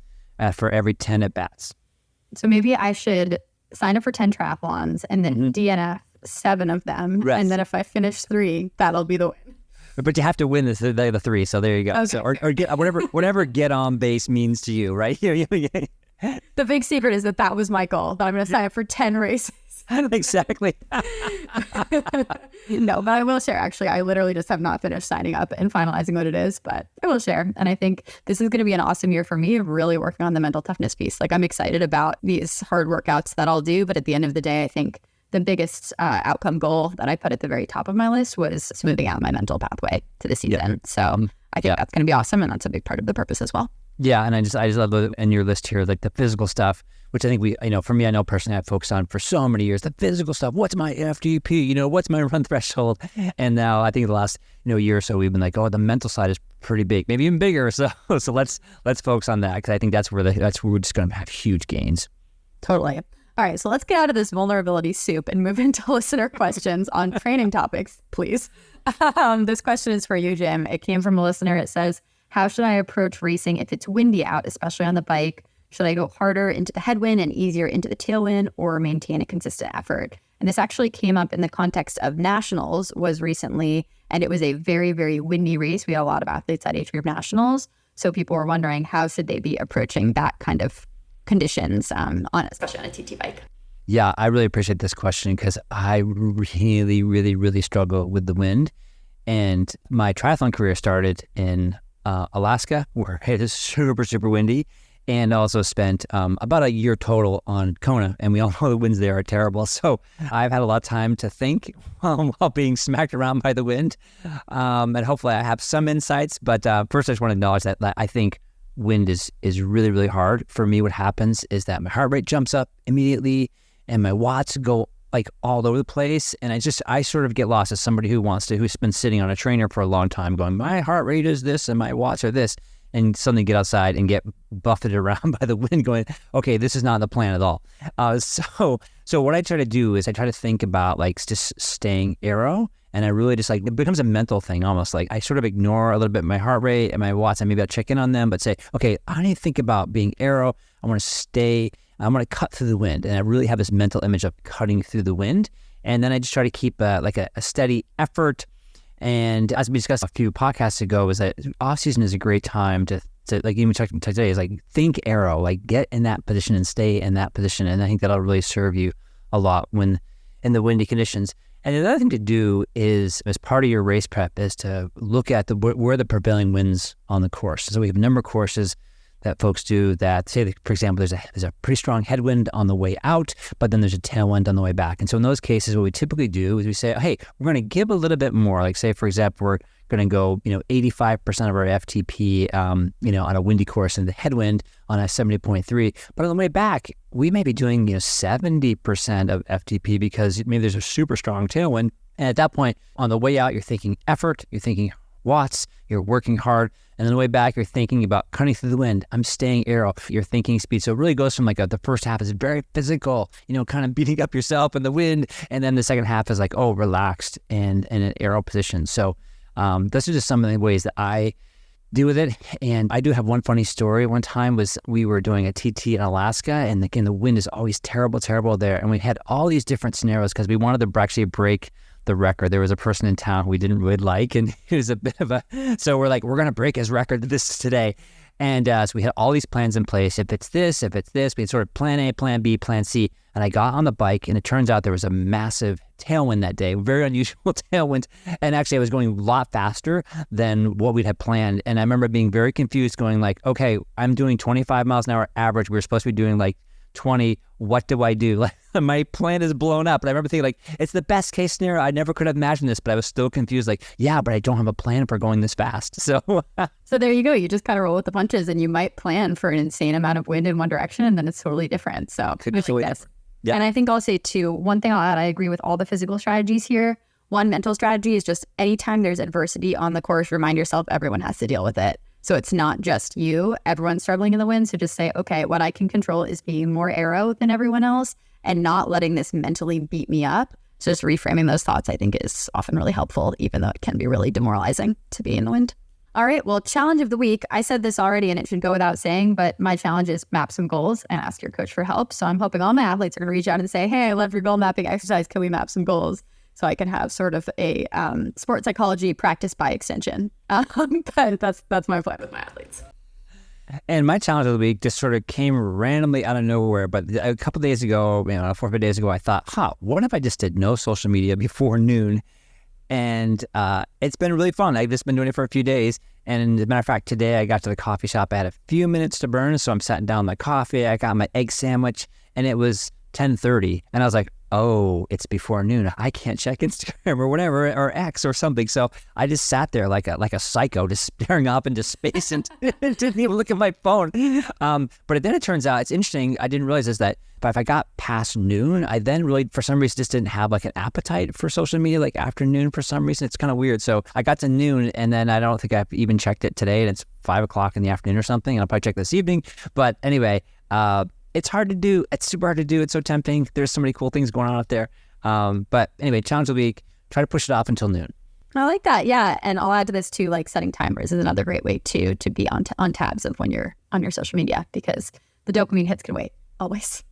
S1: for every 10 at bats.
S2: So maybe I should sign up for 10 triathlons and then DNF 7 of them.
S1: Right.
S2: And then if I finish 3, that'll be the win.
S1: But you have to win the 3, so there you go.
S2: Okay.
S1: So or get whatever get on base means to you, right?
S2: The big secret is that was my goal, that I'm going to sign up for 10 races.
S1: Exactly.
S2: No, but I will share. Actually, I literally just have not finished signing up and finalizing what it is, but I will share. And I think this is going to be an awesome year for me of really working on the mental toughness piece. Like, I'm excited about these hard workouts that I'll do, but at the end of the day, I think the biggest outcome goal that I put at the very top of my list was smoothing out my mental pathway to the season.
S1: Yeah.
S2: So I think that's going to be awesome, and that's a big part of the purpose as well.
S1: Yeah, and I just love in your list here, like the physical stuff, which I think for me, I know personally I've focused on for so many years, the physical stuff. What's my FTP? What's my run threshold? And now I think the last, year or so, we've been like, oh, the mental side is pretty big, maybe even bigger. So let's focus on that, because I think that's where we're just going to have huge gains.
S2: Totally. All right, so let's get out of this vulnerability soup and move into listener questions on training topics, please. This question is for you, Jim. It came from a listener. It says, how should I approach racing if it's windy out, especially on the bike? Should I go harder into the headwind and easier into the tailwind, or maintain a consistent effort? And this actually came up in the context of nationals was recently, and it was a very, very windy race. We had a lot of athletes at Age Group Nationals. So people were wondering, how should they be approaching that kind of conditions, especially on a TT bike?
S1: Yeah, I really appreciate this question, because I really, really, really struggle with the wind. And my triathlon career started in Alaska, where it is super, super windy, and also spent about a year total on Kona. And we all know the winds there are terrible. So I've had a lot of time to think while being smacked around by the wind. And hopefully I have some insights. But first, I just want to acknowledge that I think wind is really, really hard. For me, what happens is that my heart rate jumps up immediately and my watts go like all over the place. And I sort of get lost as somebody who's been sitting on a trainer for a long time going, my heart rate is this and my watts are this, and suddenly get outside and get buffeted around by the wind going, okay, this is not the plan at all. So what I try to do is I try to think about like just staying aero. And I really just it becomes a mental thing almost. Like I sort of ignore a little bit my heart rate and my watts, and maybe I'll check in on them, but say, okay, I need to think about being aero. I want to cut through the wind. And I really have this mental image of cutting through the wind. And then I just try to keep a steady effort. And as we discussed a few podcasts ago, is that off season is a great time to like even talking today is like think aero, like get in that position and stay in that position. And I think that'll really serve you a lot when in the windy conditions. And the other thing to do is, as part of your race prep, is to look at where the prevailing winds on the course. So we have a number of courses that folks do that say, for example, there's a pretty strong headwind on the way out, but then there's a tailwind on the way back. And so in those cases, what we typically do is we say, hey, we're going to give a little bit more. Like say, for example, we're going to go, 85% of our FTP, on a windy course in the headwind on a 70.3. But on the way back, we may be doing, 70% of FTP because maybe there's a super strong tailwind. And at that point, on the way out, you're thinking effort, you're thinking watts, you're working hard. And on the way back, you're thinking about cutting through the wind. I'm staying aero. You're thinking speed. So it really goes from the first half is very physical, kind of beating up yourself in the wind. And then the second half is relaxed and in an aero position. So those are just some of the ways that I deal with it. And I do have one funny story. One time was we were doing a TT in Alaska, and again, the wind is always terrible there. And we had all these different scenarios because we wanted to actually break the record. There was a person in town we didn't really like, and it was a bit of so we're we're going to break his record this is today. And so we had all these plans in place. If it's this, we had sort of plan A, plan B, plan C. And I got on the bike, and it turns out there was a massive tailwind that day, very unusual tailwind. And actually I was going a lot faster than what we'd had planned. And I remember being very confused going okay, I'm doing 25 miles an hour average. We were supposed to be doing 20. What do I do? My plan is blown up. And I remember thinking it's the best case scenario. I never could have imagined this, but I was still confused. Yeah, but I don't have a plan for going this fast. So
S2: there you go. You just kind of roll with the punches, and you might plan for an insane amount of wind in one direction, and then it's totally different. So
S1: yeah.
S2: And I think I'll say too, one thing I'll add, I agree with all the physical strategies here. one mental strategy is just anytime there's adversity on the course, remind yourself everyone has to deal with it. So it's not just you, everyone's struggling in the wind. So just say, okay, what I can control is being more aero than everyone else and not letting this mentally beat me up. So just reframing those thoughts, I think, is often really helpful, even though it can be really demoralizing to be in the wind. All right, well, challenge of the week. I said this already and it should go without saying, but my challenge is map some goals and ask your coach for help. So I'm hoping all my athletes are going to reach out and say, hey, I love your goal mapping exercise. Can we map some goals? So I can have sort of a sports psychology practice by extension. But that's my plan with my athletes.
S1: And my challenge of the week just sort of came randomly out of nowhere. But a couple of days ago, 4 or 5 days ago, I thought, what if I just did no social media before noon? And it's been really fun. I've just been doing it for a few days. And as a matter of fact, today I got to the coffee shop. I had a few minutes to burn. So I'm sitting down with my coffee. I got my egg sandwich and it was 10:30. And I was like, oh, it's before noon. I can't check Instagram or whatever, or X or something. So I just sat there like a psycho, just staring up into space and didn't even look at my phone. But then it turns out, it's interesting. I didn't realize is that if I got past noon, I then really, for some reason, just didn't have like an appetite for social media, like afternoon for some reason. It's kind of weird. So I got to noon and then I don't think I've even checked it today, and it's 5 o'clock in the afternoon or something. And I'll probably check this evening. But anyway, it's hard to do. It's super hard to do. It's so tempting. There's so many cool things going on out there. But anyway, challenge of the week, try to push it off until noon.
S2: I like that. Yeah. And I'll add to this too, like setting timers is another great way to be on tabs of when you're on your social media, because the dopamine hits can wait always.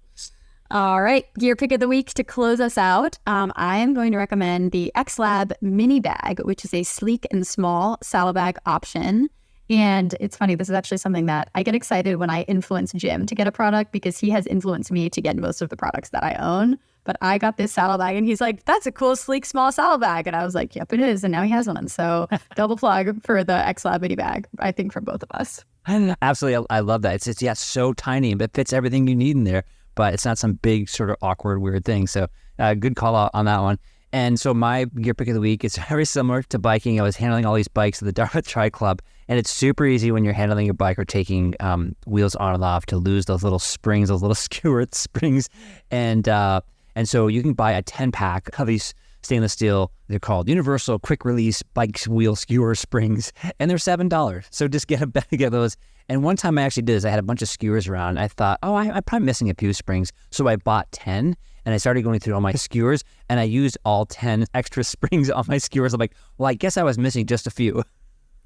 S2: All right. Gear pick of the week to close us out. I am going to recommend the XLab mini bag, which is a sleek and small saddlebag option. And it's funny, this is actually something that I get excited when I influence Jim to get a product, because he has influenced me to get most of the products that I own. But I got this saddlebag and he's like, that's a cool, sleek, small saddlebag. And I was like, yep, it is. And now he has one. So double plug for the XLab mini bag, I think, for both of us.
S1: Absolutely. I love that. It's so tiny, but it fits everything you need in there. But it's not some big sort of awkward, weird thing. So good call out on that one. And so my gear pick of the week is very similar to biking. I was handling all these bikes at the Dartmouth Tri Club, and it's super easy when you're handling your bike or taking wheels on and off to lose those little springs, those little skewer springs. And so you can buy a 10-pack of these stainless steel. They're called Universal Quick Release Bike Wheel Skewer Springs, and they're $7. So just get a bag of those. And one time I actually did this. I had a bunch of skewers around. And I thought, I'm probably missing a few springs. So I bought 10. And I started going through all my skewers, and I used all 10 extra springs on my skewers. I'm like, well, I guess I was missing just a few.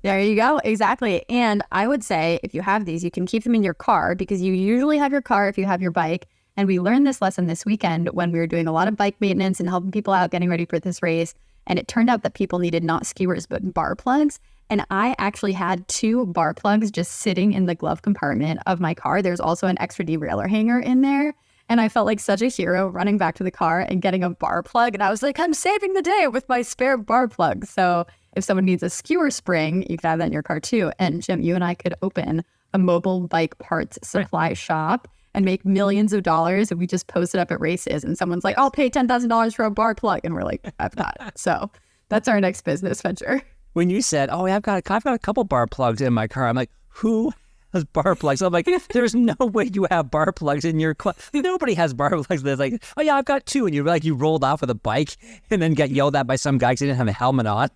S2: There you go. Exactly. And I would say if you have these, you can keep them in your car, because you usually have your car if you have your bike. And we learned this lesson this weekend when we were doing a lot of bike maintenance and helping people out getting ready for this race. And it turned out that people needed not skewers, but bar plugs. And I actually had 2 bar plugs just sitting in the glove compartment of my car. There's also an extra derailleur hanger in there. And I felt like such a hero running back to the car and getting a bar plug. And I was like, I'm saving the day with my spare bar plug. So if someone needs a skewer spring, you can have that in your car too. And Jim, you and I could open a mobile bike parts supply shop and make millions of dollars if we just post it up at races. And someone's like, I'll pay $10,000 for a bar plug. And we're like, I've got it. So that's our next business venture.
S1: When you said, I've got a couple bar plugs in my car, I'm like, who has bar plugs? I'm like, there's no way you have bar plugs in your car. Nobody has bar plugs. There's like, I've got 2. And you rolled off with a bike and then got yelled at by some guy because he didn't have a helmet on.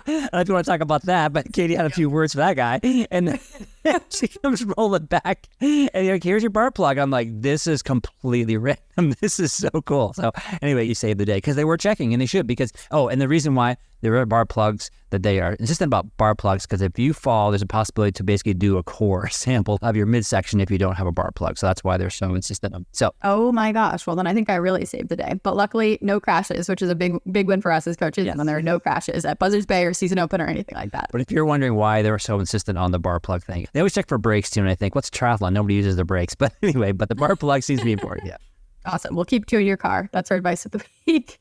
S1: I don't know if you want to talk about that, but Katie had a few words for that guy. And then she comes rolling back and you're like, here's your bar plug. I'm like, this is completely random. This is so cool. So anyway, you saved the day, because they were checking, and they should, because, and the reason why there are bar plugs, that they are insistent about bar plugs, because if you fall, there's a possibility to basically do a core sample of your midsection if you don't have a bar plug. So that's why they're so insistent on. So,
S2: oh my gosh. Well, then I think I really saved the day. But luckily, no crashes, which is a big win for us as coaches. Yes. When there are no crashes at Buzzards Bay or Season Open or anything like that.
S1: But if you're wondering why they were so insistent on the bar plug thing, they always check for brakes too. And I think, what's triathlon? Nobody uses their brakes. But anyway, the bar plug seems to be important. Yeah.
S2: Awesome. We'll keep 2 in your car. That's our advice of the week.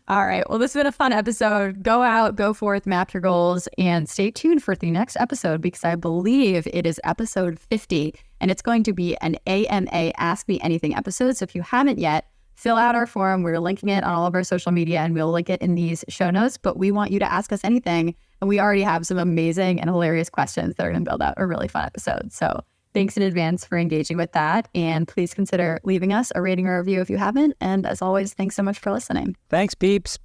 S2: All right. Well, this has been a fun episode. Go out, go forth, map your goals, and stay tuned for the next episode, because I believe it is episode 50, and it's going to be an AMA Ask Me Anything episode. So if you haven't yet, fill out our form. We're linking it on all of our social media, and we'll link it in these show notes. But we want you to ask us anything, and we already have some amazing and hilarious questions that are going to build out a really fun episode. So Thanks in advance for engaging with that. And please consider leaving us a rating or review if you haven't. And as always, thanks so much for listening.
S1: Thanks, peeps.